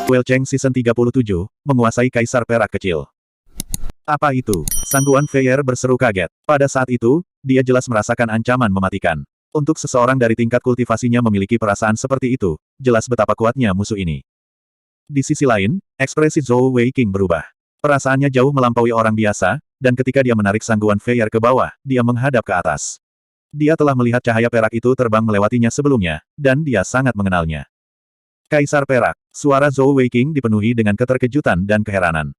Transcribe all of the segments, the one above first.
Well Cheng Season 37, menguasai Kaisar Perak Kecil. Apa itu? Sangguan Feier berseru kaget. Pada saat itu, dia jelas merasakan ancaman mematikan. Untuk seseorang dari tingkat kultivasinya memiliki perasaan seperti itu, jelas betapa kuatnya musuh ini. Di sisi lain, ekspresi Zhou Weiqing berubah. Perasaannya jauh melampaui orang biasa, dan ketika dia menarik Sangguan Feier ke bawah, dia menghadap ke atas. Dia telah melihat cahaya perak itu terbang melewatinya sebelumnya, dan dia sangat mengenalnya. Kaisar Perak. Suara Zhou Weiqing dipenuhi dengan keterkejutan dan keheranan.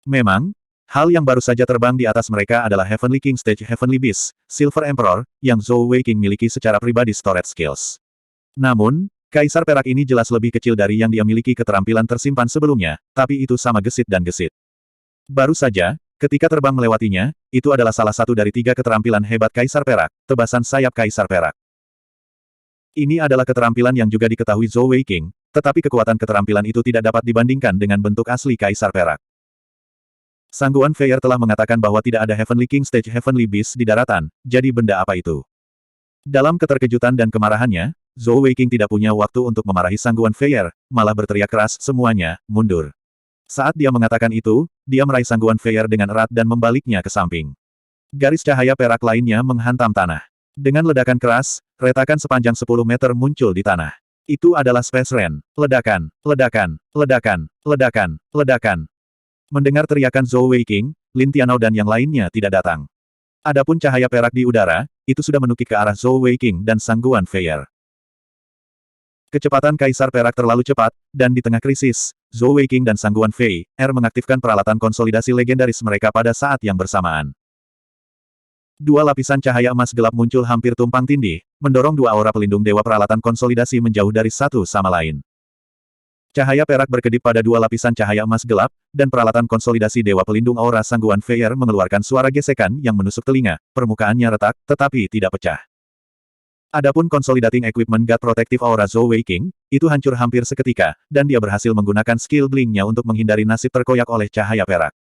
Memang, hal yang baru saja terbang di atas mereka adalah Heavenly King Stage Heavenly Beast, Silver Emperor, yang Zhou Weiqing miliki secara pribadi storage skills. Namun, Kaisar Perak ini jelas lebih kecil dari yang dia miliki keterampilan tersimpan sebelumnya, tapi itu sama gesit dan gesit. Baru saja, ketika terbang melewatinya, itu adalah salah satu dari 3 keterampilan hebat Kaisar Perak, tebasan sayap Kaisar Perak. Ini adalah keterampilan yang juga diketahui Zhou Weiqing, tetapi kekuatan keterampilan itu tidak dapat dibandingkan dengan bentuk asli Kaisar Perak. Sangguan Feier telah mengatakan bahwa tidak ada Heavenly King Stage Heavenly Beast di daratan, jadi benda apa itu? Dalam keterkejutan dan kemarahannya, Zhou Weiqing tidak punya waktu untuk memarahi Sangguan Feier, malah berteriak keras, semuanya, mundur. Saat dia mengatakan itu, dia meraih Sangguan Feier dengan erat dan membaliknya ke samping. Garis cahaya perak lainnya menghantam tanah. Dengan ledakan keras, retakan sepanjang 10 meter muncul di tanah. Itu adalah Space Rain. Ledakan, ledakan, ledakan, ledakan, ledakan. Mendengar teriakan Zhou Weiqing, Lin Tianao dan yang lainnya tidak datang. Adapun cahaya perak di udara, itu sudah menukik ke arah Zhou Weiqing dan Sangguan Feier. Kecepatan Kaisar Perak terlalu cepat, dan di tengah krisis, Zhou Weiqing dan Sangguan Feier mengaktifkan peralatan konsolidasi legendaris mereka pada saat yang bersamaan. 2 lapisan cahaya emas gelap muncul hampir tumpang tindih, mendorong 2 aura pelindung dewa peralatan konsolidasi menjauh dari satu sama lain. Cahaya perak berkedip pada 2 lapisan cahaya emas gelap, dan peralatan konsolidasi dewa pelindung aura Sangguan Feier mengeluarkan suara gesekan yang menusuk telinga, permukaannya retak, tetapi tidak pecah. Adapun Consolidating Equipment God Protective Aura Zhou Weiqing, itu hancur hampir seketika, dan dia berhasil menggunakan skill blink-nya untuk menghindari nasib terkoyak oleh cahaya perak.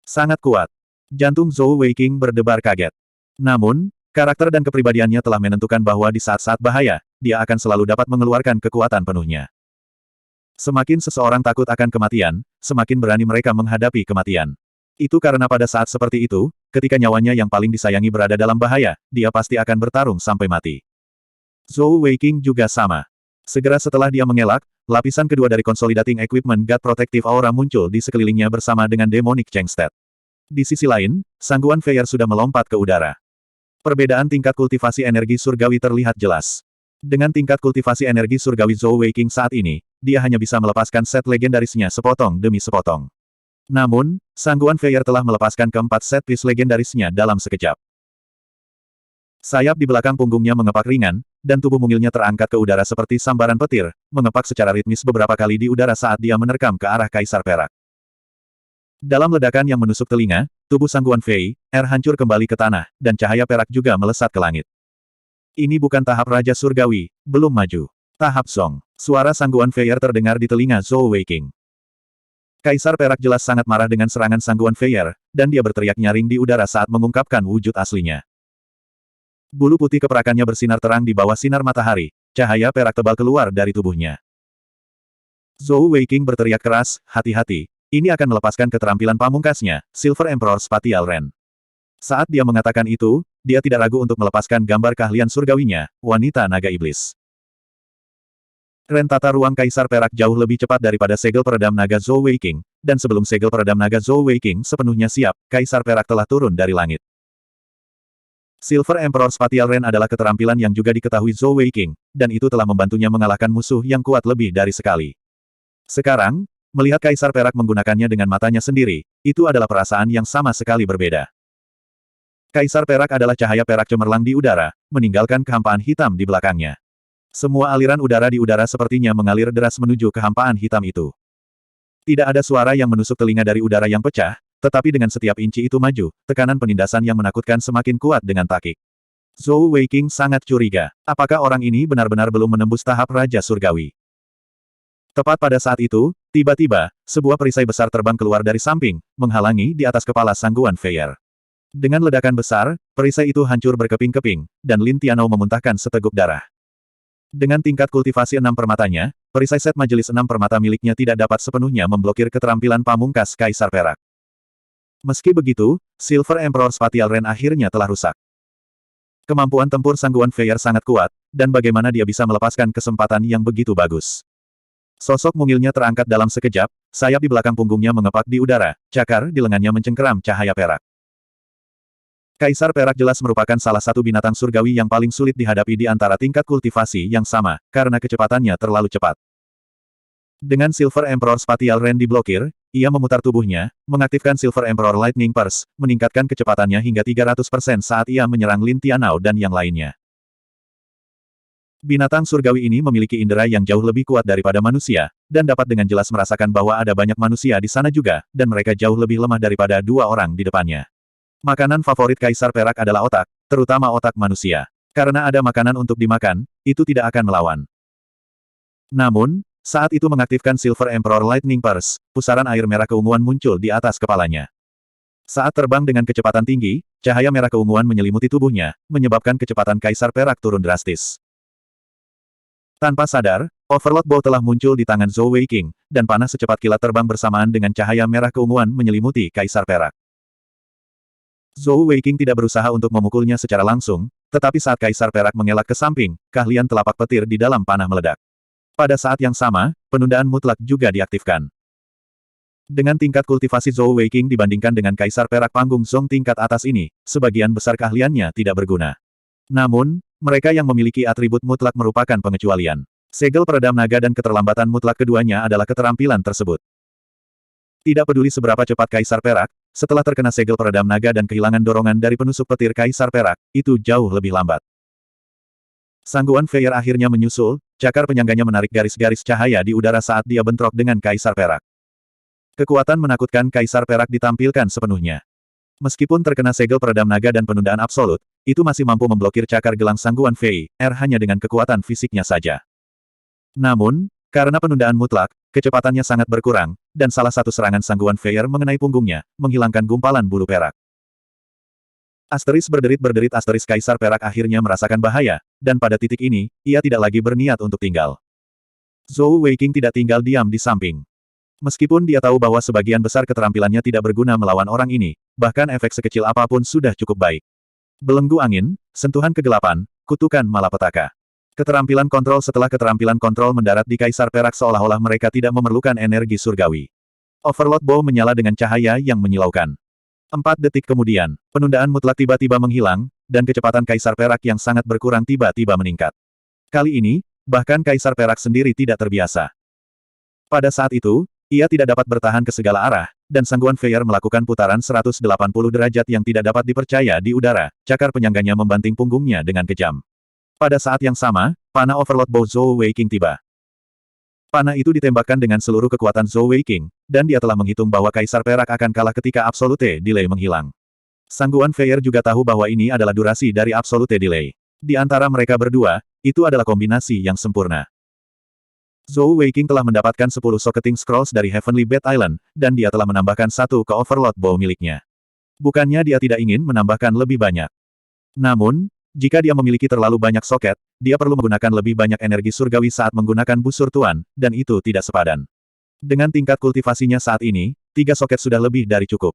Sangat kuat. Jantung Zhou Weiqing berdebar kaget. Namun, karakter dan kepribadiannya telah menentukan bahwa di saat-saat bahaya, dia akan selalu dapat mengeluarkan kekuatan penuhnya. Semakin seseorang takut akan kematian, semakin berani mereka menghadapi kematian. Itu karena pada saat seperti itu, ketika nyawanya yang paling disayangi berada dalam bahaya, dia pasti akan bertarung sampai mati. Zhou Weiqing juga sama. Segera setelah dia mengelak, lapisan kedua dari Consolidating Equipment God Protective Aura muncul di sekelilingnya bersama dengan Demonic Changstet. Di sisi lain, Sangguan Feier sudah melompat ke udara. Perbedaan tingkat kultivasi energi surgawi terlihat jelas. Dengan tingkat kultivasi energi surgawi Zhou Weiqing saat ini, dia hanya bisa melepaskan set legendarisnya sepotong demi sepotong. Namun, Sangguan Feier telah melepaskan keempat set piece legendarisnya dalam sekejap. Sayap di belakang punggungnya mengepak ringan, dan tubuh mungilnya terangkat ke udara seperti sambaran petir, mengepak secara ritmis beberapa kali di udara saat dia menerkam ke arah Kaisar Perak. Dalam ledakan yang menusuk telinga, tubuh Sangguan Feier hancur kembali ke tanah, dan cahaya perak juga melesat ke langit. Ini bukan tahap Raja Surgawi, belum maju. Tahap Song. Suara Sangguan Feier terdengar di telinga Zhou Weiqing. Kaisar Perak jelas sangat marah dengan serangan Sangguan Feier, dan dia berteriak nyaring di udara saat mengungkapkan wujud aslinya. Bulu putih keperakannya bersinar terang di bawah sinar matahari, cahaya perak tebal keluar dari tubuhnya. Zhou Weiqing berteriak keras, hati-hati. Ini akan melepaskan keterampilan pamungkasnya, Silver Emperor Spatial Ren. Saat dia mengatakan itu, dia tidak ragu untuk melepaskan gambar keahlian surgawinya, wanita naga iblis. Ren tata ruang Kaisar Perak jauh lebih cepat daripada segel peredam naga Zhou Weiqing, dan sebelum segel peredam naga Zhou Weiqing sepenuhnya siap, Kaisar Perak telah turun dari langit. Silver Emperor Spatial Ren adalah keterampilan yang juga diketahui Zhou Weiqing, dan itu telah membantunya mengalahkan musuh yang kuat lebih dari sekali. Sekarang, melihat Kaisar Perak menggunakannya dengan matanya sendiri, itu adalah perasaan yang sama sekali berbeda. Kaisar Perak adalah cahaya perak cemerlang di udara, meninggalkan kehampaan hitam di belakangnya. Semua aliran udara di udara sepertinya mengalir deras menuju kehampaan hitam itu. Tidak ada suara yang menusuk telinga dari udara yang pecah, tetapi dengan setiap inci itu maju, tekanan penindasan yang menakutkan semakin kuat dengan takik. Zhou Weiqing sangat curiga. Apakah orang ini benar-benar belum menembus tahap Raja Surgawi? Tepat pada saat itu, tiba-tiba, sebuah perisai besar terbang keluar dari samping, menghalangi di atas kepala Sangguan Feier. Dengan ledakan besar, perisai itu hancur berkeping-keping, dan Lin Tianao memuntahkan seteguk darah. Dengan tingkat kultivasi 6 permatanya, perisai set majelis 6 permata miliknya tidak dapat sepenuhnya memblokir keterampilan pamungkas Kaisar Perak. Meski begitu, Silver Emperor Spatial Ren akhirnya telah rusak. Kemampuan tempur Sangguan Feier sangat kuat, dan bagaimana dia bisa melepaskan kesempatan yang begitu bagus. Sosok mungilnya terangkat dalam sekejap, sayap di belakang punggungnya mengepak di udara, cakar di lengannya mencengkeram cahaya perak. Kaisar Perak jelas merupakan salah satu binatang surgawi yang paling sulit dihadapi di antara tingkat kultivasi yang sama, karena kecepatannya terlalu cepat. Dengan Silver Emperor Spatial Ren diblokir, ia memutar tubuhnya, mengaktifkan Silver Emperor Lightning Purse, meningkatkan kecepatannya hingga 300% saat ia menyerang Lin Tianao dan yang lainnya. Binatang surgawi ini memiliki indera yang jauh lebih kuat daripada manusia, dan dapat dengan jelas merasakan bahwa ada banyak manusia di sana juga, dan mereka jauh lebih lemah daripada dua orang di depannya. Makanan favorit Kaisar Perak adalah otak, terutama otak manusia. Karena ada makanan untuk dimakan, itu tidak akan melawan. Namun, saat itu mengaktifkan Silver Emperor Lightning Purse, pusaran air merah keunguan muncul di atas kepalanya. Saat terbang dengan kecepatan tinggi, cahaya merah keunguan menyelimuti tubuhnya, menyebabkan kecepatan Kaisar Perak turun drastis. Tanpa sadar, Overlord Bow telah muncul di tangan Zhou Weiking, dan panah secepat kilat terbang bersamaan dengan cahaya merah keunguan menyelimuti Kaisar Perak. Zhou Weiking tidak berusaha untuk memukulnya secara langsung, tetapi saat Kaisar Perak mengelak ke samping, keahlian telapak petir di dalam panah meledak. Pada saat yang sama, penundaan mutlak juga diaktifkan. Dengan tingkat kultivasi Zhou Weiking dibandingkan dengan Kaisar Perak panggung Zong tingkat atas ini, sebagian besar keahliannya tidak berguna. Namun, mereka yang memiliki atribut mutlak merupakan pengecualian. Segel peredam naga dan keterlambatan mutlak keduanya adalah keterampilan tersebut. Tidak peduli seberapa cepat Kaisar Perak, setelah terkena segel peredam naga dan kehilangan dorongan dari penusuk petir Kaisar Perak, itu jauh lebih lambat. Sangguan Feier akhirnya menyusul, cakar penyangganya menarik garis-garis cahaya di udara saat dia bentrok dengan Kaisar Perak. Kekuatan menakutkan Kaisar Perak ditampilkan sepenuhnya. Meskipun terkena segel peredam naga dan penundaan absolut, itu masih mampu memblokir cakar gelang Sangguan Fei, hanya dengan kekuatan fisiknya saja. Namun, karena penundaan mutlak, kecepatannya sangat berkurang, dan salah satu serangan Sangguan Feier mengenai punggungnya, menghilangkan gumpalan bulu perak. Asteris berderit-berderit asteris Kaisar Perak akhirnya merasakan bahaya, dan pada titik ini, ia tidak lagi berniat untuk tinggal. Zhou Weiking tidak tinggal diam di samping. Meskipun dia tahu bahwa sebagian besar keterampilannya tidak berguna melawan orang ini, bahkan efek sekecil apapun sudah cukup baik. Belenggu angin, sentuhan kegelapan, kutukan malapetaka. Keterampilan kontrol setelah keterampilan kontrol mendarat di Kaisar Perak seolah-olah mereka tidak memerlukan energi surgawi. Overlord Bow menyala dengan cahaya yang menyilaukan. 4 detik kemudian, penundaan mutlak tiba-tiba menghilang, dan kecepatan Kaisar Perak yang sangat berkurang tiba-tiba meningkat. Kali ini, bahkan Kaisar Perak sendiri tidak terbiasa. Pada saat itu, ia tidak dapat bertahan ke segala arah, dan Sangguan Feier melakukan putaran 180 derajat yang tidak dapat dipercaya di udara, cakar penyangganya membanting punggungnya dengan kejam. Pada saat yang sama, panah Overlord Bow Zhou Weiking tiba. Panah itu ditembakkan dengan seluruh kekuatan Zhou Weiking, dan dia telah menghitung bahwa Kaisar Perak akan kalah ketika Absolute Delay menghilang. Sangguan Feier juga tahu bahwa ini adalah durasi dari Absolute Delay. Di antara mereka berdua, itu adalah kombinasi yang sempurna. Zhou Weiking telah mendapatkan 10 Socketing Scrolls dari Heavenly Bat Island, dan dia telah menambahkan 1 ke Overlord Bow miliknya. Bukannya dia tidak ingin menambahkan lebih banyak. Namun, jika dia memiliki terlalu banyak soket, dia perlu menggunakan lebih banyak energi surgawi saat menggunakan busur tuan, dan itu tidak sepadan. Dengan tingkat kultivasinya saat ini, 3 soket sudah lebih dari cukup.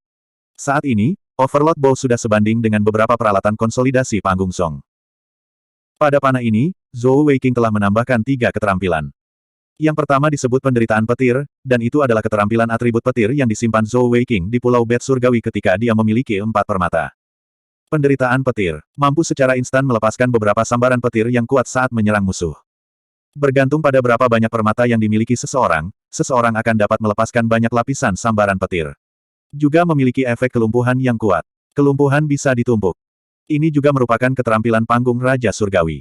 Saat ini, Overlord Bow sudah sebanding dengan beberapa peralatan konsolidasi panggung Song. Pada panah ini, Zhou Weiking telah menambahkan 3 keterampilan. Yang pertama disebut penderitaan petir, dan itu adalah keterampilan atribut petir yang disimpan Zhou Weiking di Pulau Bat Surgawi ketika dia memiliki 4 permata. Penderitaan petir, mampu secara instan melepaskan beberapa sambaran petir yang kuat saat menyerang musuh. Bergantung pada berapa banyak permata yang dimiliki seseorang, seseorang akan dapat melepaskan banyak lapisan sambaran petir. Juga memiliki efek kelumpuhan yang kuat. Kelumpuhan bisa ditumpuk. Ini juga merupakan keterampilan panggung Raja Surgawi.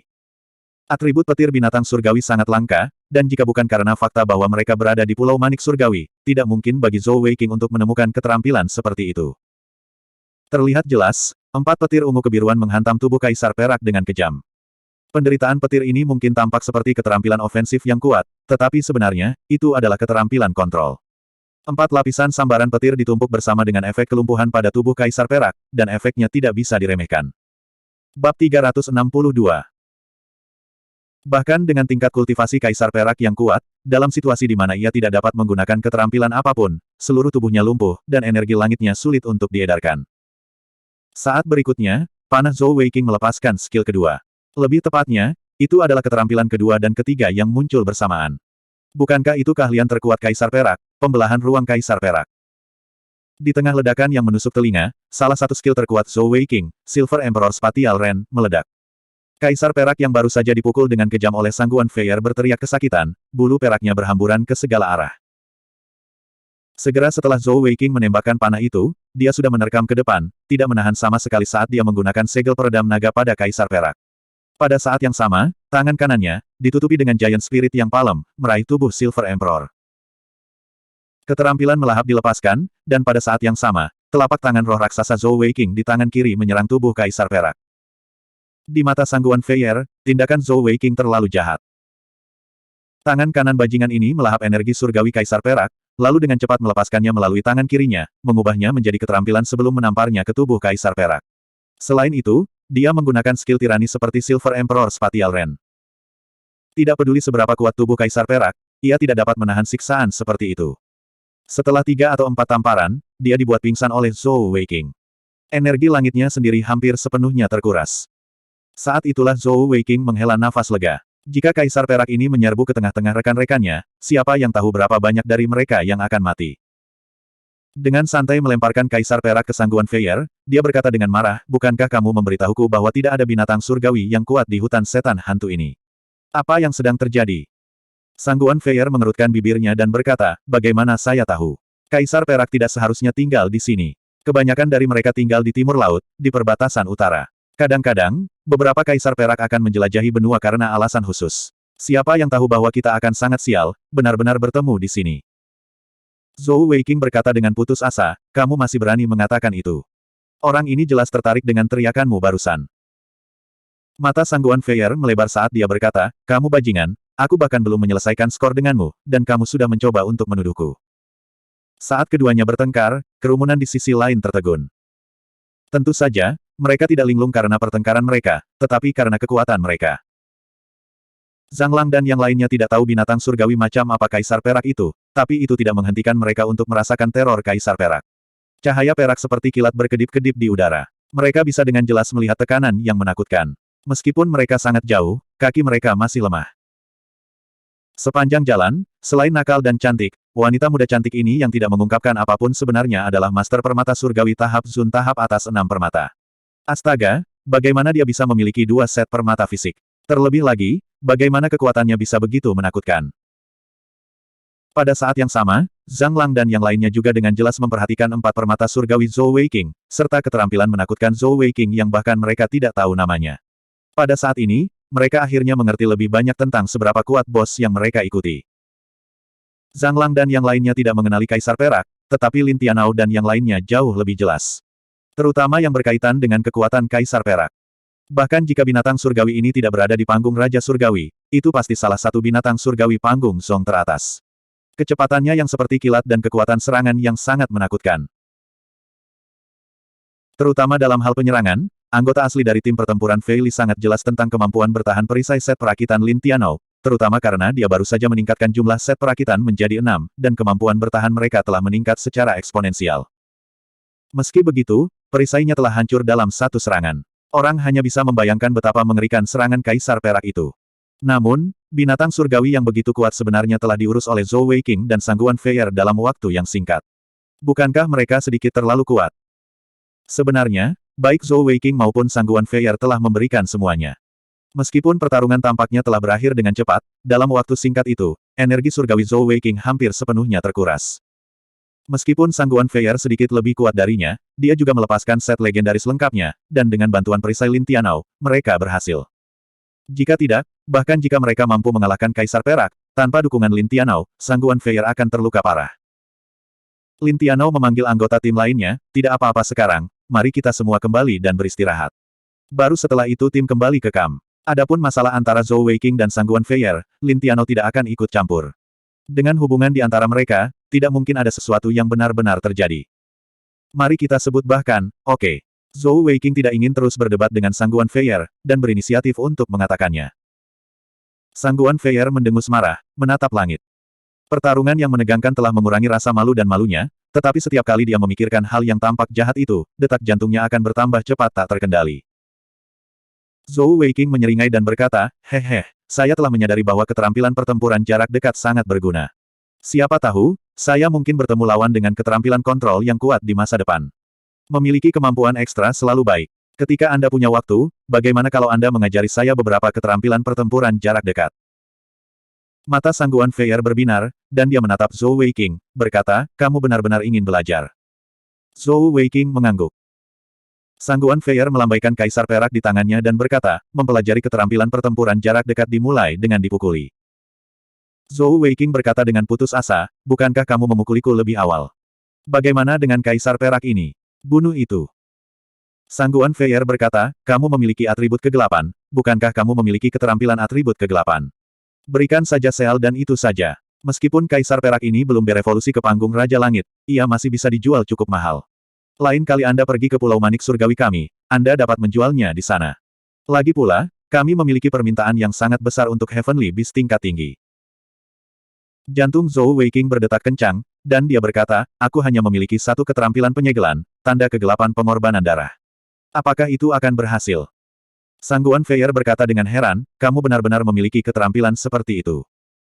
Atribut petir binatang surgawi sangat langka, dan jika bukan karena fakta bahwa mereka berada di Pulau Manik Surgawi, tidak mungkin bagi Zhou Weiking untuk menemukan keterampilan seperti itu. Terlihat jelas, 4 petir ungu kebiruan menghantam tubuh Kaisar Perak dengan kejam. Penderitaan petir ini mungkin tampak seperti keterampilan ofensif yang kuat, tetapi sebenarnya, itu adalah keterampilan kontrol. 4 lapisan sambaran petir ditumpuk bersama dengan efek kelumpuhan pada tubuh Kaisar Perak, dan efeknya tidak bisa diremehkan. Bab 362 Bahkan dengan tingkat kultivasi Kaisar Perak yang kuat, dalam situasi di mana ia tidak dapat menggunakan keterampilan apapun, seluruh tubuhnya lumpuh, dan energi langitnya sulit untuk diedarkan. Saat berikutnya, panah Zhou Weiqing melepaskan skill kedua. Lebih tepatnya, itu adalah keterampilan kedua dan ketiga yang muncul bersamaan. Bukankah itu keahlian terkuat Kaisar Perak, pembelahan ruang Kaisar Perak? Di tengah ledakan yang menusuk telinga, salah satu skill terkuat Zhou Weiqing, Silver Emperor Spatial Ren, meledak. Kaisar Perak yang baru saja dipukul dengan kejam oleh Sangguan Feier berteriak kesakitan, bulu peraknya berhamburan ke segala arah. Segera setelah Zhou Weiqing menembakkan panah itu, dia sudah menerkam ke depan, tidak menahan sama sekali saat dia menggunakan segel peredam naga pada Kaisar Perak. Pada saat yang sama, tangan kanannya, ditutupi dengan Giant Spirit yang palem, meraih tubuh Silver Emperor. Keterampilan melahap dilepaskan, dan pada saat yang sama, telapak tangan roh raksasa Zhou Weiqing di tangan kiri menyerang tubuh Kaisar Perak. Di mata Sangguan Feier, tindakan Zhou Weiqing terlalu jahat. Tangan kanan bajingan ini melahap energi surgawi Kaisar Perak, lalu dengan cepat melepaskannya melalui tangan kirinya, mengubahnya menjadi keterampilan sebelum menamparnya ke tubuh Kaisar Perak. Selain itu, dia menggunakan skill tirani seperti Silver Emperor Spatial Ren. Tidak peduli seberapa kuat tubuh Kaisar Perak, ia tidak dapat menahan siksaan seperti itu. Setelah 3 atau 4 tamparan, dia dibuat pingsan oleh Zhou Weiqing. Energi langitnya sendiri hampir sepenuhnya terkuras. Saat itulah Zhou Weiqing menghela nafas lega. Jika Kaisar Perak ini menyerbu ke tengah-tengah rekan-rekannya, siapa yang tahu berapa banyak dari mereka yang akan mati. Dengan santai melemparkan Kaisar Perak ke Sangguan Feier, dia berkata dengan marah, bukankah kamu memberitahuku bahwa tidak ada binatang surgawi yang kuat di hutan setan hantu ini? Apa yang sedang terjadi? Sangguan Feier mengerutkan bibirnya dan berkata, bagaimana saya tahu? Kaisar Perak tidak seharusnya tinggal di sini. Kebanyakan dari mereka tinggal di timur laut, di perbatasan utara. Kadang-kadang, beberapa Kaisar Perak akan menjelajahi benua karena alasan khusus. Siapa yang tahu bahwa kita akan sangat sial, benar-benar bertemu di sini. Zhou Weiqing berkata dengan putus asa, kamu masih berani mengatakan itu. Orang ini jelas tertarik dengan teriakanmu barusan. Mata Sangguan Feier melebar saat dia berkata, kamu bajingan, aku bahkan belum menyelesaikan skor denganmu, dan kamu sudah mencoba untuk menuduhku. Saat keduanya bertengkar, kerumunan di sisi lain tertegun. Tentu saja, mereka tidak linglung karena pertengkaran mereka, tetapi karena kekuatan mereka. Zhang Lang dan yang lainnya tidak tahu binatang surgawi macam apa Kaisar Perak itu, tapi itu tidak menghentikan mereka untuk merasakan teror Kaisar Perak. Cahaya perak seperti kilat berkedip-kedip di udara. Mereka bisa dengan jelas melihat tekanan yang menakutkan. Meskipun mereka sangat jauh, kaki mereka masih lemah. Sepanjang jalan, selain nakal dan cantik, wanita muda cantik ini yang tidak mengungkapkan apapun sebenarnya adalah Master Permata Surgawi tahap Zun tahap atas 6 permata. Astaga, bagaimana dia bisa memiliki 2 set permata fisik? Terlebih lagi, bagaimana kekuatannya bisa begitu menakutkan? Pada saat yang sama, Zhang Lang dan yang lainnya juga dengan jelas memperhatikan 4 permata surgawi Zhou Weiqing, serta keterampilan menakutkan Zhou Weiqing yang bahkan mereka tidak tahu namanya. Pada saat ini, mereka akhirnya mengerti lebih banyak tentang seberapa kuat bos yang mereka ikuti. Zhang Lang dan yang lainnya tidak mengenali Kaisar Perak, tetapi Lin Tianao dan yang lainnya jauh lebih jelas. Terutama yang berkaitan dengan kekuatan Kaisar Perak. Bahkan jika binatang surgawi ini tidak berada di panggung Raja Surgawi, itu pasti salah satu binatang surgawi panggung Zong teratas. Kecepatannya yang seperti kilat dan kekuatan serangan yang sangat menakutkan. Terutama dalam hal penyerangan, anggota asli dari tim pertempuran Fei Li sangat jelas tentang kemampuan bertahan perisai set perakitan Lin Tianao, terutama karena dia baru saja meningkatkan jumlah set perakitan menjadi 6, dan kemampuan bertahan mereka telah meningkat secara eksponensial. Meski begitu, perisainya telah hancur dalam satu serangan. Orang hanya bisa membayangkan betapa mengerikan serangan Kaisar Perak itu. Namun, binatang surgawi yang begitu kuat sebenarnya telah diurus oleh Zhou Weiqing dan Sangguan Feier dalam waktu yang singkat. Bukankah mereka sedikit terlalu kuat? Sebenarnya, baik Zhou Weiqing maupun Sangguan Feier telah memberikan semuanya. Meskipun pertarungan tampaknya telah berakhir dengan cepat, dalam waktu singkat itu, energi surgawi Zhou Weiqing hampir sepenuhnya terkuras. Meskipun Sangguan Feier sedikit lebih kuat darinya, dia juga melepaskan set legendaris lengkapnya, dan dengan bantuan perisai Lin Tianao, mereka berhasil. Jika tidak, bahkan jika mereka mampu mengalahkan Kaisar Perak, tanpa dukungan Lin Tianao, Sangguan Feier akan terluka parah. Lin Tianao memanggil anggota tim lainnya, tidak apa-apa sekarang, mari kita semua kembali dan beristirahat. Baru setelah itu tim kembali ke kamp. Adapun masalah antara Zhou Weiqing dan Sangguan Feier, Lin Tianao tidak akan ikut campur. Dengan hubungan di antara mereka, tidak mungkin ada sesuatu yang benar-benar terjadi. Mari kita sebut bahkan, oke. Zhou Weiqing tidak ingin terus berdebat dengan Sangguan Feier, dan berinisiatif untuk mengatakannya. Sangguan Feier mendengus marah, menatap langit. Pertarungan yang menegangkan telah mengurangi rasa malu dan malunya, tetapi setiap kali dia memikirkan hal yang tampak jahat itu, detak jantungnya akan bertambah cepat tak terkendali. Zhou Weiqing menyeringai dan berkata, "Hehe, saya telah menyadari bahwa keterampilan pertempuran jarak dekat sangat berguna. Siapa tahu, saya mungkin bertemu lawan dengan keterampilan kontrol yang kuat di masa depan. Memiliki kemampuan ekstra selalu baik. Ketika Anda punya waktu, bagaimana kalau Anda mengajari saya beberapa keterampilan pertempuran jarak dekat?" Mata Sangguan Feier berbinar, dan dia menatap Zhou Weiqing, berkata, "Kamu benar-benar ingin belajar." Zhou Weiqing mengangguk. Sangguan Feier melambaikan kaisar perak di tangannya dan berkata, "Mempelajari keterampilan pertempuran jarak dekat dimulai dengan dipukuli." Zhou Weiqing berkata dengan putus asa, "Bukankah kamu memukuliku lebih awal? Bagaimana dengan kaisar perak ini? Bunuh itu." Sangguan Feier berkata, "Kamu memiliki atribut kegelapan, bukankah kamu memiliki keterampilan atribut kegelapan? Berikan saja sel dan itu saja. Meskipun kaisar perak ini belum berevolusi ke panggung Raja Langit, ia masih bisa dijual cukup mahal. Lain kali Anda pergi ke Pulau Manik Surgawi kami, Anda dapat menjualnya di sana. Lagi pula, kami memiliki permintaan yang sangat besar untuk Heavenly Beast tingkat tinggi." Jantung Zhou Weiqing berdetak kencang, dan dia berkata, "Aku hanya memiliki satu keterampilan penyegelan, tanda kegelapan pengorbanan darah. Apakah itu akan berhasil?" Sangguan Feier berkata dengan heran, "Kamu benar-benar memiliki keterampilan seperti itu.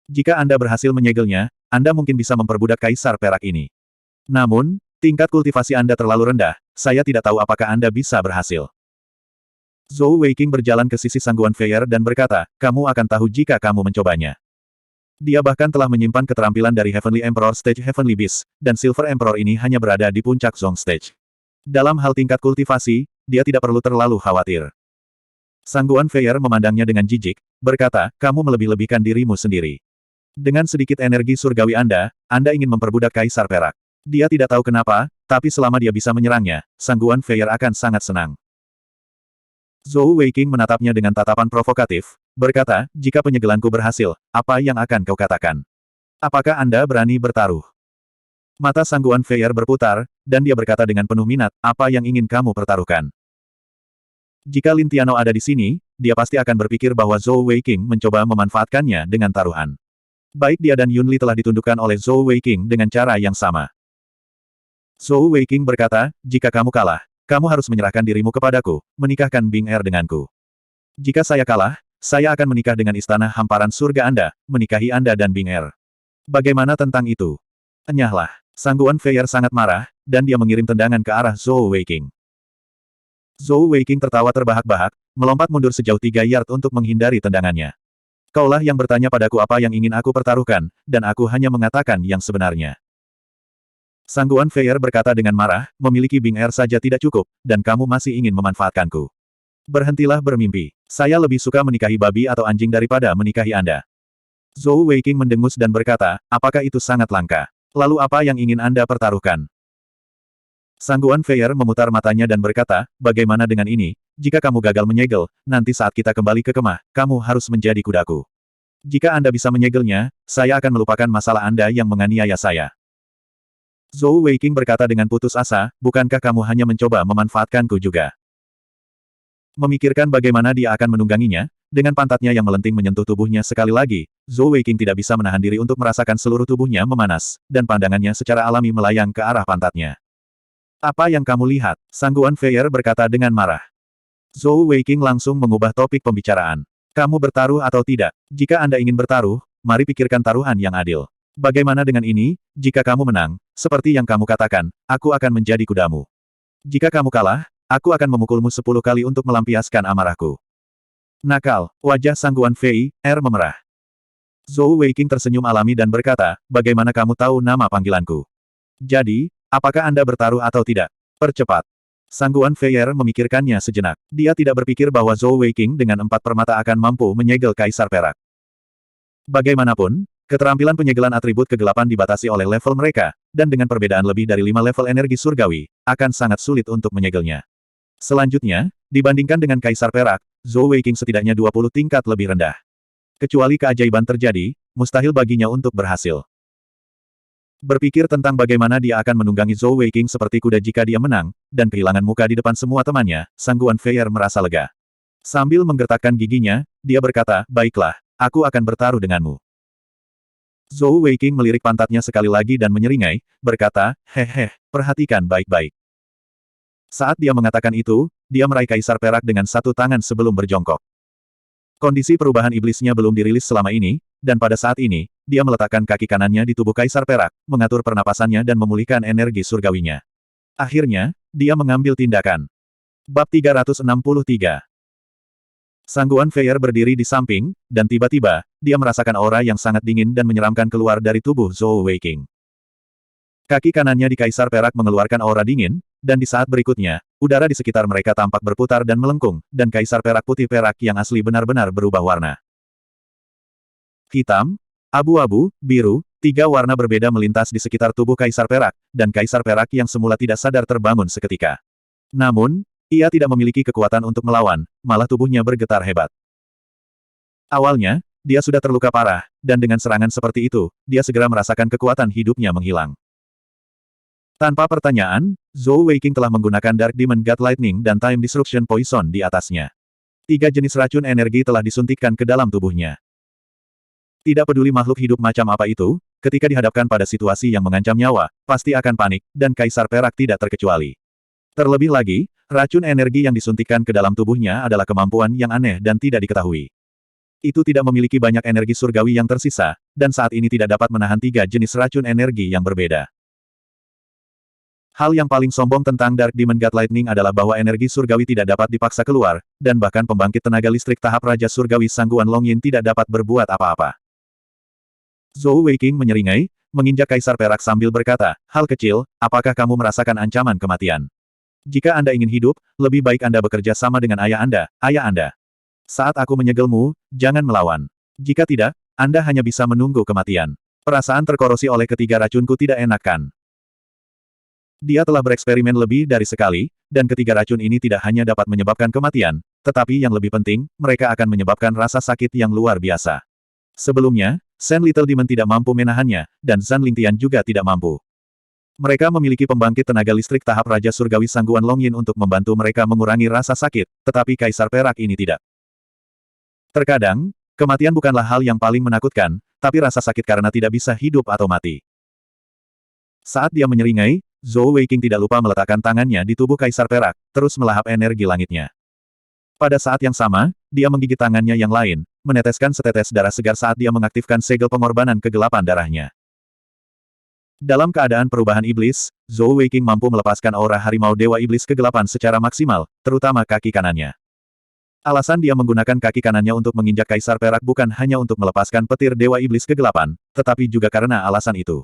Jika Anda berhasil menyegelnya, Anda mungkin bisa memperbudak kaisar perak ini. Namun, tingkat kultivasi Anda terlalu rendah, saya tidak tahu apakah Anda bisa berhasil." Zhou Weiqing berjalan ke sisi Sangguan Feier dan berkata, "Kamu akan tahu jika kamu mencobanya." Dia bahkan telah menyimpan keterampilan dari Heavenly Emperor Stage Heavenly Beast, dan Silver Emperor ini hanya berada di puncak Zong Stage. Dalam hal tingkat kultivasi, dia tidak perlu terlalu khawatir. Sangguan Feier memandangnya dengan jijik, berkata, "Kamu melebih-lebihkan dirimu sendiri. Dengan sedikit energi surgawi Anda ingin memperbudak kaisar perak." Dia tidak tahu kenapa, tapi selama dia bisa menyerangnya, Sangguan Feier akan sangat senang. Zhou Weiqing menatapnya dengan tatapan provokatif, berkata, "Jika penyegelanku berhasil, apa yang akan kau katakan? Apakah Anda berani bertaruh?" Mata Sangguan Feier berputar, dan dia berkata dengan penuh minat, "Apa yang ingin kamu pertaruhkan?" Jika Lin Tiano ada di sini, dia pasti akan berpikir bahwa Zhou Weiqing mencoba memanfaatkannya dengan taruhan. Baik dia dan Yun Li telah ditundukkan oleh Zhou Weiqing dengan cara yang sama. Zhou Weiqing berkata, "Jika kamu kalah, kamu harus menyerahkan dirimu kepadaku, menikahkan Bing Er denganku. Jika saya kalah, saya akan menikah dengan istana hamparan surga Anda, menikahi Anda dan Bing Er. Bagaimana tentang itu?" Enyahlah. Sangguan Feier sangat marah, dan dia mengirim tendangan ke arah Zhou Weiqing. Zhou Weiqing tertawa terbahak-bahak, melompat mundur sejauh 3 yard untuk menghindari tendangannya. "Kaulah yang bertanya padaku apa yang ingin aku pertaruhkan, dan aku hanya mengatakan yang sebenarnya." Sangguan Feier berkata dengan marah, "Memiliki Bing Er saja tidak cukup, dan kamu masih ingin memanfaatkanku. Berhentilah bermimpi. Saya lebih suka menikahi babi atau anjing daripada menikahi Anda." Zhou Weiqing mendengus dan berkata, "Apakah itu sangat langka? Lalu apa yang ingin Anda pertaruhkan?" Sangguan Feier memutar matanya dan berkata, "Bagaimana dengan ini? Jika kamu gagal menyegel, nanti saat kita kembali ke kemah, kamu harus menjadi kudaku. Jika Anda bisa menyegelnya, saya akan melupakan masalah Anda yang menganiaya saya." Zhou Weiqing berkata dengan putus asa, "Bukankah kamu hanya mencoba memanfaatkanku juga?" Memikirkan bagaimana dia akan menungganginya, dengan pantatnya yang melenting menyentuh tubuhnya sekali lagi, Zhou Weiqing tidak bisa menahan diri untuk merasakan seluruh tubuhnya memanas, dan pandangannya secara alami melayang ke arah pantatnya. "Apa yang kamu lihat?" Sangguan Feier berkata dengan marah. Zhou Weiqing langsung mengubah topik pembicaraan. "Kamu bertaruh atau tidak? Jika Anda ingin bertaruh, mari pikirkan taruhan yang adil. Bagaimana dengan ini, jika kamu menang, seperti yang kamu katakan, aku akan menjadi kudamu. Jika kamu kalah, aku akan memukulmu 10 kali untuk melampiaskan amarahku." Nakal, wajah Sangguan Feier memerah. Zhou Weiqing tersenyum alami dan berkata, "Bagaimana kamu tahu nama panggilanku? Jadi, apakah Anda bertaruh atau tidak? Percepat." Sangguan Feier memikirkannya sejenak. Dia tidak berpikir bahwa Zhou Weiqing dengan 4 permata akan mampu menyegel kaisar perak. Bagaimanapun, keterampilan penyegelan atribut kegelapan dibatasi oleh level mereka, dan dengan perbedaan lebih dari 5 level energi surgawi, akan sangat sulit untuk menyegelnya. Selanjutnya, dibandingkan dengan kaisar perak, Zhou Weiqing setidaknya 20 tingkat lebih rendah. Kecuali keajaiban terjadi, mustahil baginya untuk berhasil. Berpikir tentang bagaimana dia akan menunggangi Zhou Weiqing seperti kuda jika dia menang, dan kehilangan muka di depan semua temannya, Sangguan Feier merasa lega. Sambil menggertakkan giginya, dia berkata, "Baiklah, aku akan bertaruh denganmu. Zhou Weiqing melirik pantatnya sekali lagi dan menyeringai, berkata, hehe, perhatikan baik-baik. Saat dia mengatakan itu, dia meraih kaisar perak dengan satu tangan sebelum berjongkok. Kondisi perubahan iblisnya belum dirilis selama ini, dan pada saat ini, dia meletakkan kaki kanannya di tubuh kaisar perak, mengatur pernapasannya dan memulihkan energi surgawinya. Akhirnya, dia mengambil tindakan. Bab 363. Sangguan Feier berdiri di samping, dan tiba-tiba, dia merasakan aura yang sangat dingin dan menyeramkan keluar dari tubuh Zhou Weiqing. Kaki kanannya di kaisar perak mengeluarkan aura dingin, dan di saat berikutnya, udara di sekitar mereka tampak berputar dan melengkung, dan kaisar perak putih perak yang asli benar-benar berubah warna. Hitam, abu-abu, biru, tiga warna berbeda melintas di sekitar tubuh kaisar perak, dan kaisar perak yang semula tidak sadar terbangun seketika. Namun, ia tidak memiliki kekuatan untuk melawan, malah tubuhnya bergetar hebat. Awalnya, dia sudah terluka parah, dan dengan serangan seperti itu, dia segera merasakan kekuatan hidupnya menghilang. Tanpa pertanyaan, Zhou Weiqing telah menggunakan Dark Demon God Lightning dan Time Disruption Poison di atasnya. Tiga jenis racun energi telah disuntikkan ke dalam tubuhnya. Tidak peduli makhluk hidup macam apa itu, ketika dihadapkan pada situasi yang mengancam nyawa, pasti akan panik, dan kaisar perak tidak terkecuali. Terlebih lagi, racun energi yang disuntikkan ke dalam tubuhnya adalah kemampuan yang aneh dan tidak diketahui. Itu tidak memiliki banyak energi surgawi yang tersisa, dan saat ini tidak dapat menahan tiga jenis racun energi yang berbeda. Hal yang paling sombong tentang Dark Demon God Lightning adalah bahwa energi surgawi tidak dapat dipaksa keluar, dan bahkan pembangkit tenaga listrik tahap Raja Surgawi Sangguan Longyin tidak dapat berbuat apa-apa. Zhou Weiqing menyeringai, menginjak kaisar perak sambil berkata, hal kecil, apakah kamu merasakan ancaman kematian? Jika Anda ingin hidup, lebih baik Anda bekerja sama dengan ayah Anda. Saat aku menyegelmu, jangan melawan. Jika tidak, Anda hanya bisa menunggu kematian. Perasaan terkorosi oleh ketiga racunku tidak enak kan? Dia telah bereksperimen lebih dari sekali, dan ketiga racun ini tidak hanya dapat menyebabkan kematian, tetapi yang lebih penting, mereka akan menyebabkan rasa sakit yang luar biasa. Sebelumnya, Shen Little Demon tidak mampu menahannya, dan Zhan Lingtian juga tidak mampu. Mereka memiliki pembangkit tenaga listrik tahap Raja Surgawi Sangguan Longyin untuk membantu mereka mengurangi rasa sakit, tetapi kaisar perak ini tidak. Terkadang, kematian bukanlah hal yang paling menakutkan, tapi rasa sakit karena tidak bisa hidup atau mati. Saat dia menyeringai, Zhou Weiqing tidak lupa meletakkan tangannya di tubuh kaisar perak, terus melahap energi langitnya. Pada saat yang sama, dia menggigit tangannya yang lain, meneteskan setetes darah segar saat dia mengaktifkan segel pengorbanan kegelapan darahnya. Dalam keadaan perubahan iblis, Zhou Weiqing mampu melepaskan aura harimau dewa iblis kegelapan secara maksimal, terutama kaki kanannya. Alasan dia menggunakan kaki kanannya untuk menginjak kaisar perak bukan hanya untuk melepaskan petir dewa iblis kegelapan, tetapi juga karena alasan itu.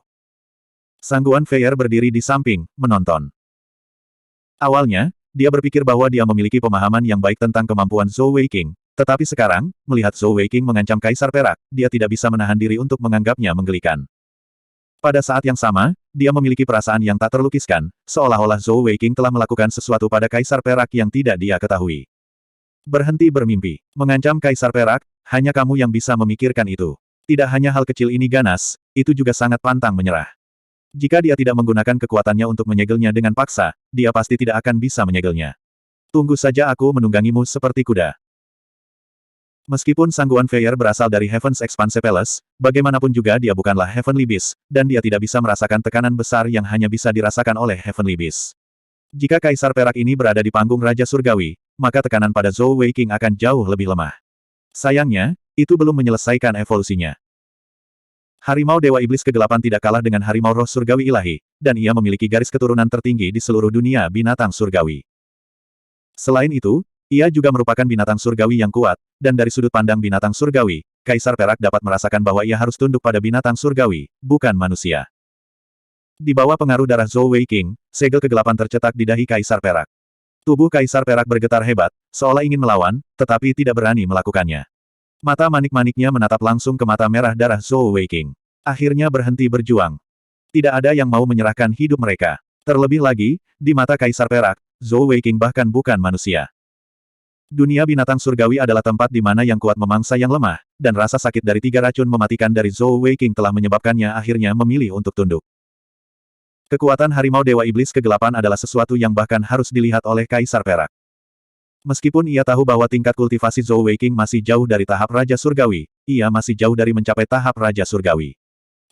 Sangguan Feier berdiri di samping, menonton. Awalnya, dia berpikir bahwa dia memiliki pemahaman yang baik tentang kemampuan Zhou Weiqing, tetapi sekarang, melihat Zhou Weiqing mengancam kaisar perak, dia tidak bisa menahan diri untuk menganggapnya menggelikan. Pada saat yang sama, dia memiliki perasaan yang tak terlukiskan, seolah-olah Zhou Weiqing telah melakukan sesuatu pada kaisar perak yang tidak dia ketahui. Berhenti bermimpi. Mengancam kaisar perak, hanya kamu yang bisa memikirkan itu. Tidak hanya hal kecil ini ganas, itu juga sangat pantang menyerah. Jika dia tidak menggunakan kekuatannya untuk menyegelnya dengan paksa, dia pasti tidak akan bisa menyegelnya. Tunggu saja aku menunggangimu seperti kuda. Meskipun Sangguan Feier berasal dari Heaven's Expanse Palace, bagaimanapun juga dia bukanlah Heavenly Beast, dan dia tidak bisa merasakan tekanan besar yang hanya bisa dirasakan oleh Heavenly Beast. Jika kaisar perak ini berada di panggung Raja Surgawi, maka tekanan pada Zhou Weiqing akan jauh lebih lemah. Sayangnya, itu belum menyelesaikan evolusinya. Harimau Dewa Iblis Kegelapan tidak kalah dengan Harimau Roh Surgawi Ilahi, dan ia memiliki garis keturunan tertinggi di seluruh dunia binatang surgawi. Selain itu, ia juga merupakan binatang surgawi yang kuat, dan dari sudut pandang binatang surgawi, kaisar perak dapat merasakan bahwa ia harus tunduk pada binatang surgawi, bukan manusia. Di bawah pengaruh darah Zhou Weiqing, segel kegelapan tercetak di dahi kaisar perak. Tubuh kaisar perak bergetar hebat, seolah ingin melawan, tetapi tidak berani melakukannya. Mata manik-maniknya menatap langsung ke mata merah darah Zhou Weiqing. Akhirnya berhenti berjuang. Tidak ada yang mau menyerahkan hidup mereka. Terlebih lagi, di mata kaisar perak, Zhou Weiqing bahkan bukan manusia. Dunia binatang surgawi adalah tempat di mana yang kuat memangsa yang lemah, dan rasa sakit dari tiga racun mematikan dari Zhou Weiqing telah menyebabkannya akhirnya memilih untuk tunduk. Kekuatan harimau dewa iblis kegelapan adalah sesuatu yang bahkan harus dilihat oleh kaisar perak. Meskipun ia tahu bahwa tingkat kultivasi Zhou Weiking masih jauh dari tahap Raja Surgawi, ia masih jauh dari mencapai tahap Raja Surgawi.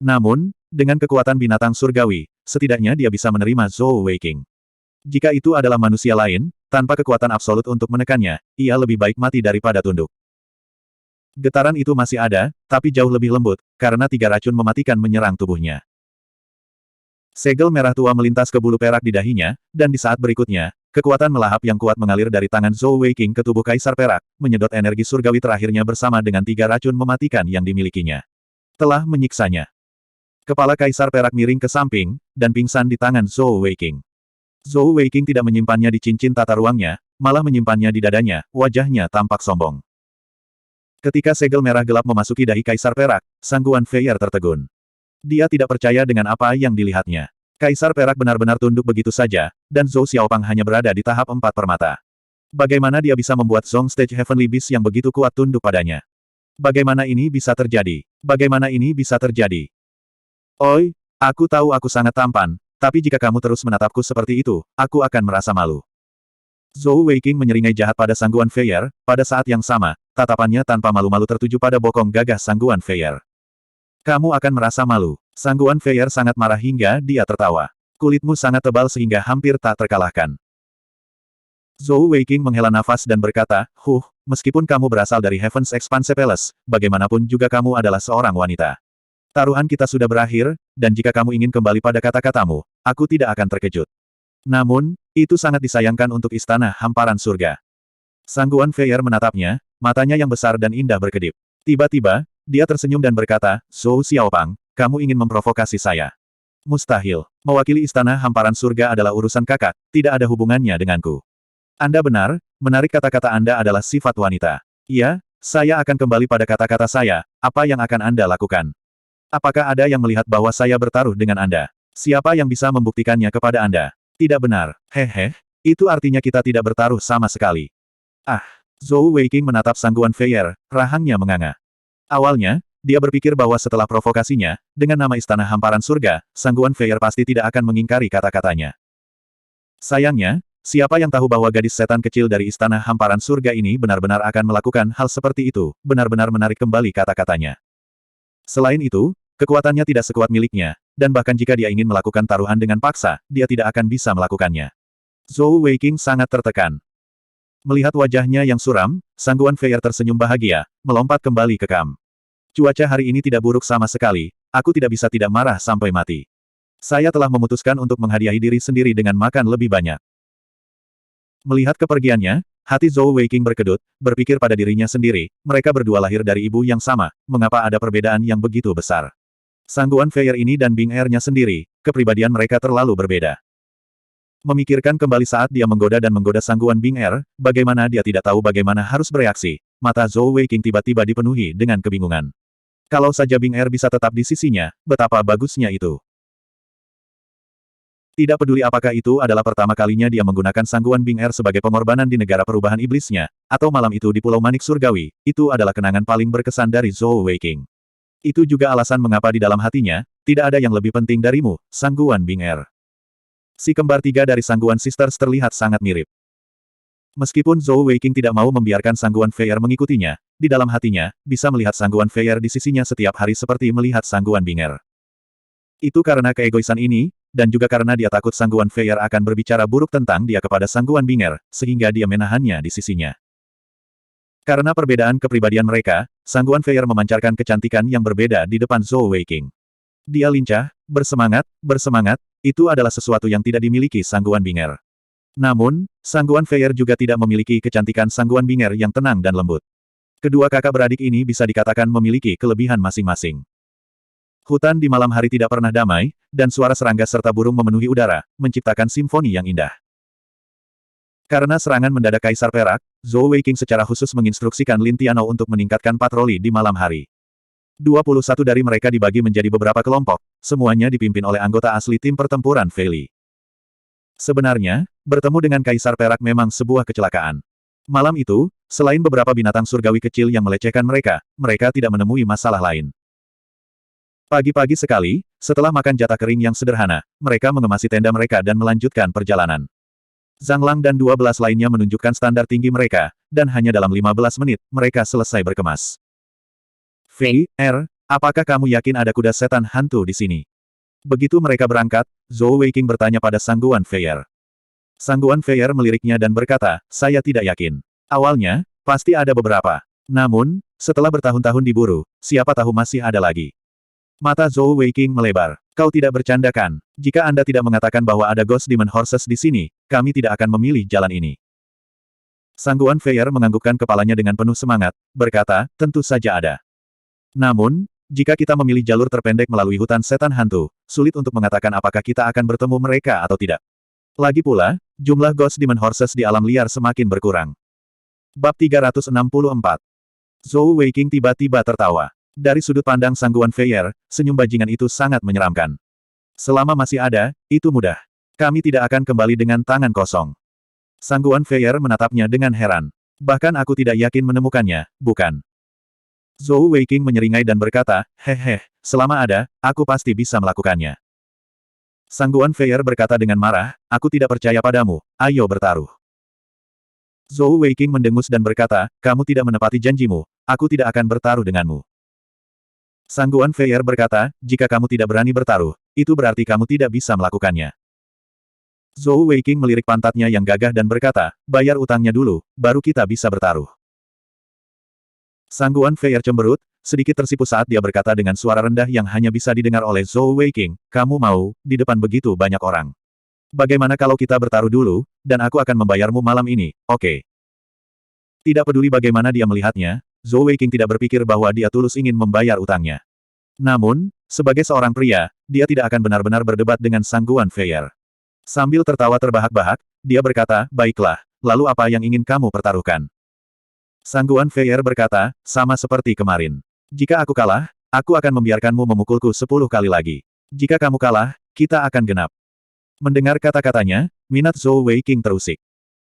Namun, dengan kekuatan binatang surgawi, setidaknya dia bisa menerima Zhou Weiking. Jika itu adalah manusia lain, tanpa kekuatan absolut untuk menekannya, ia lebih baik mati daripada tunduk. Getaran itu masih ada, tapi jauh lebih lembut, karena 3 racun mematikan menyerang tubuhnya. Segel merah tua melintas ke bulu perak di dahinya, dan di saat berikutnya, kekuatan melahap yang kuat mengalir dari tangan Zhou Weiking ke tubuh Kaisar Perak, menyedot energi surgawi terakhirnya bersama dengan 3 racun mematikan yang dimilikinya. Telah menyiksanya. Kepala Kaisar Perak miring ke samping, dan pingsan di tangan Zhou Weiking. Zhou Weiking tidak menyimpannya di cincin tata ruangnya, malah menyimpannya di dadanya, wajahnya tampak sombong. Ketika segel merah gelap memasuki dahi Kaisar Perak, Sangguan Feier tertegun. Dia tidak percaya dengan apa yang dilihatnya. Kaisar Perak benar-benar tunduk begitu saja, dan Zhou Xiaopang hanya berada di tahap 4 permata. Bagaimana dia bisa membuat Zong Stage Heavenly Beast yang begitu kuat tunduk padanya? Bagaimana ini bisa terjadi? Bagaimana ini bisa terjadi? Oi, aku tahu aku sangat tampan, tapi jika kamu terus menatapku seperti itu, aku akan merasa malu. Zhou Weiking menyeringai jahat pada Sangguan Feier, pada saat yang sama, tatapannya tanpa malu-malu tertuju pada bokong gagah Sangguan Feier. Kamu akan merasa malu. Sangguan Feier sangat marah hingga dia tertawa. Kulitmu sangat tebal sehingga hampir tak terkalahkan. Zhou Weiking menghela nafas dan berkata, meskipun kamu berasal dari Heaven's Expanse Palace, bagaimanapun juga kamu adalah seorang wanita. Taruhan kita sudah berakhir, dan jika kamu ingin kembali pada kata-katamu, aku tidak akan terkejut. Namun, itu sangat disayangkan untuk istana hamparan surga. Sangguan Feier menatapnya, matanya yang besar dan indah berkedip. Tiba-tiba, dia tersenyum dan berkata, Zhou Xiaopang, kamu ingin memprovokasi saya. Mustahil. Mewakili istana hamparan surga adalah urusan kakak, tidak ada hubungannya denganku. Anda benar, menarik kata-kata Anda adalah sifat wanita. Iya, saya akan kembali pada kata-kata saya, apa yang akan Anda lakukan? Apakah ada yang melihat bahwa saya bertaruh dengan Anda? Siapa yang bisa membuktikannya kepada Anda? Tidak benar. Hehe, itu artinya kita tidak bertaruh sama sekali. Zhou Weiking menatap Sangguan Feier, rahangnya menganga. Awalnya, dia berpikir bahwa setelah provokasinya, dengan nama istana hamparan surga, Sangguan Feier pasti tidak akan mengingkari kata-katanya. Sayangnya, siapa yang tahu bahwa gadis setan kecil dari istana hamparan surga ini benar-benar akan melakukan hal seperti itu, benar-benar menarik kembali kata-katanya. Selain itu, kekuatannya tidak sekuat miliknya, dan bahkan jika dia ingin melakukan taruhan dengan paksa, dia tidak akan bisa melakukannya. Zhou Weiking sangat tertekan. Melihat wajahnya yang suram, Sangguan Feier tersenyum bahagia, melompat kembali ke kamp. Cuaca hari ini tidak buruk sama sekali, aku tidak bisa tidak marah sampai mati. Saya telah memutuskan untuk menghadiahi diri sendiri dengan makan lebih banyak. Melihat kepergiannya, hati Zhou Weiking berkedut, berpikir pada dirinya sendiri, mereka berdua lahir dari ibu yang sama, mengapa ada perbedaan yang begitu besar? Sangguan Feier ini dan Bing Er-nya sendiri, kepribadian mereka terlalu berbeda. Memikirkan kembali saat dia menggoda dan menggoda Sangguan Bing Er, bagaimana dia tidak tahu bagaimana harus bereaksi, mata Zhou Weiking tiba-tiba dipenuhi dengan kebingungan. Kalau saja Bing Er bisa tetap di sisinya, betapa bagusnya itu. Tidak peduli apakah itu adalah pertama kalinya dia menggunakan Sangguan Bing Er sebagai pengorbanan di negara perubahan iblisnya, atau malam itu di Pulau Manik Surgawi, itu adalah kenangan paling berkesan dari Zhou Weiking. Itu juga alasan mengapa di dalam hatinya, tidak ada yang lebih penting darimu, Sangguan Bing Er. Si kembar tiga dari Sangguan Sisters terlihat sangat mirip. Meskipun Zhou Weiking tidak mau membiarkan Sangguan Feier mengikutinya, di dalam hatinya, bisa melihat Sangguan Feier di sisinya setiap hari seperti melihat Sangguan Bing Er. Itu karena keegoisan ini, dan juga karena dia takut Sangguan Feier akan berbicara buruk tentang dia kepada Sangguan Bing Er, sehingga dia menahannya di sisinya. Karena perbedaan kepribadian mereka, Sangguan Feier memancarkan kecantikan yang berbeda di depan Zhou Weiking. Dia lincah, bersemangat, itu adalah sesuatu yang tidak dimiliki Sangguan Bing Er. Namun, Sangguan Feier juga tidak memiliki kecantikan Sangguan Bing Er yang tenang dan lembut. Kedua kakak beradik ini bisa dikatakan memiliki kelebihan masing-masing. Hutan di malam hari tidak pernah damai, dan suara serangga serta burung memenuhi udara, menciptakan simfoni yang indah. Karena serangan mendadak Kaisar Perak, Zhou Weiking secara khusus menginstruksikan Lin Tianou untuk meningkatkan patroli di malam hari. 21 dari mereka dibagi menjadi beberapa kelompok, semuanya dipimpin oleh anggota asli tim pertempuran Fei Li. Sebenarnya, bertemu dengan Kaisar Perak memang sebuah kecelakaan. Malam itu, selain beberapa binatang surgawi kecil yang melecehkan mereka, mereka tidak menemui masalah lain. Pagi-pagi sekali, setelah makan jatah kering yang sederhana, mereka mengemasi tenda mereka dan melanjutkan perjalanan. Zhang Lang dan 12 lainnya menunjukkan standar tinggi mereka, dan hanya dalam 15 menit, mereka selesai berkemas. Fei, apakah kamu yakin ada kuda setan hantu di sini? Begitu mereka berangkat, Zhou Weiqing bertanya pada Sangguan Feier. Sangguan Feier meliriknya dan berkata, saya tidak yakin. Awalnya, pasti ada beberapa. Namun, setelah bertahun-tahun diburu, siapa tahu masih ada lagi. Mata Zhou Weiqing melebar. Kau tidak bercanda kan? Jika Anda tidak mengatakan bahwa ada Ghost Demon Horses di sini, kami tidak akan memilih jalan ini. Sangguan Feier menganggukkan kepalanya dengan penuh semangat, berkata, tentu saja ada. Namun, jika kita memilih jalur terpendek melalui hutan setan hantu, sulit untuk mengatakan apakah kita akan bertemu mereka atau tidak. Lagi pula, jumlah Ghost Demon Horses di alam liar semakin berkurang. Bab 364. Zhou Weiqing tiba-tiba tertawa. Dari sudut pandang Sangguan Feier, senyum bajingan itu sangat menyeramkan. Selama masih ada, itu mudah. Kami tidak akan kembali dengan tangan kosong. Sangguan Feier menatapnya dengan heran. Bahkan aku tidak yakin menemukannya, bukan? Zhou Weiqing menyeringai dan berkata, hehe, selama ada, aku pasti bisa melakukannya. Sangguan Feier berkata dengan marah, aku tidak percaya padamu, ayo bertaruh. Zhou Weiqing mendengus dan berkata, kamu tidak menepati janjimu, aku tidak akan bertaruh denganmu. Sangguan Feier berkata, jika kamu tidak berani bertaruh, itu berarti kamu tidak bisa melakukannya. Zhou Weiqing melirik pantatnya yang gagah dan berkata, bayar utangnya dulu, baru kita bisa bertaruh. Sangguan Feier cemberut, sedikit tersipu saat dia berkata dengan suara rendah yang hanya bisa didengar oleh Zhou Weiqing, kamu mau, di depan begitu banyak orang. Bagaimana kalau kita bertaruh dulu, dan aku akan membayarmu malam ini, oke? Tidak peduli bagaimana dia melihatnya, Zhou Weiqing tidak berpikir bahwa dia tulus ingin membayar utangnya. Namun, sebagai seorang pria, dia tidak akan benar-benar berdebat dengan Sangguan Feier. Sambil tertawa terbahak-bahak, dia berkata, baiklah, lalu apa yang ingin kamu pertaruhkan? Sangguan Feier berkata, sama seperti kemarin. Jika aku kalah, aku akan membiarkanmu memukulku 10 kali lagi. Jika kamu kalah, kita akan genap. Mendengar kata-katanya, minat Zhou Weiqing terusik.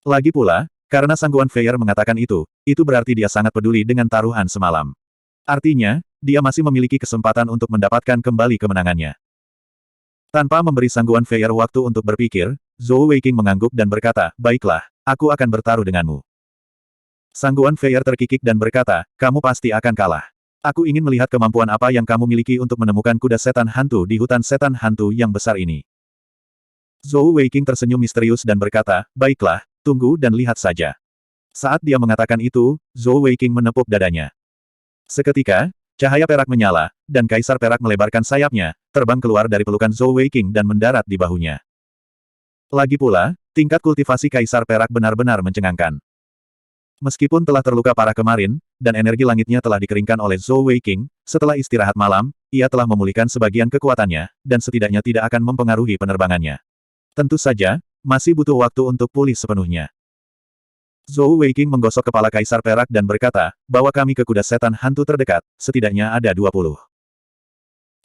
Lagi pula, karena Sangguan Feier mengatakan itu berarti dia sangat peduli dengan taruhan semalam. Artinya, dia masih memiliki kesempatan untuk mendapatkan kembali kemenangannya. Tanpa memberi Sangguan Feier waktu untuk berpikir, Zhou Weiqing mengangguk dan berkata, baiklah, aku akan bertaruh denganmu. Sangguan Feier terkikik dan berkata, kamu pasti akan kalah. Aku ingin melihat kemampuan apa yang kamu miliki untuk menemukan kuda setan hantu di hutan setan hantu yang besar ini. Zhou Weiqing tersenyum misterius dan berkata, baiklah, tunggu dan lihat saja. Saat dia mengatakan itu, Zhou Weiqing menepuk dadanya. Seketika, cahaya perak menyala, dan Kaisar Perak melebarkan sayapnya, terbang keluar dari pelukan Zhou Weiqing dan mendarat di bahunya. Lagi pula, tingkat kultivasi Kaisar Perak benar-benar mencengangkan. Meskipun telah terluka parah kemarin, dan energi langitnya telah dikeringkan oleh Zhou Weiqing, setelah istirahat malam, ia telah memulihkan sebagian kekuatannya, dan setidaknya tidak akan mempengaruhi penerbangannya. Tentu saja, masih butuh waktu untuk pulih sepenuhnya. Zhou Weiqing menggosok kepala Kaisar Perak dan berkata, bawa kami ke kuda setan hantu terdekat, setidaknya ada 20.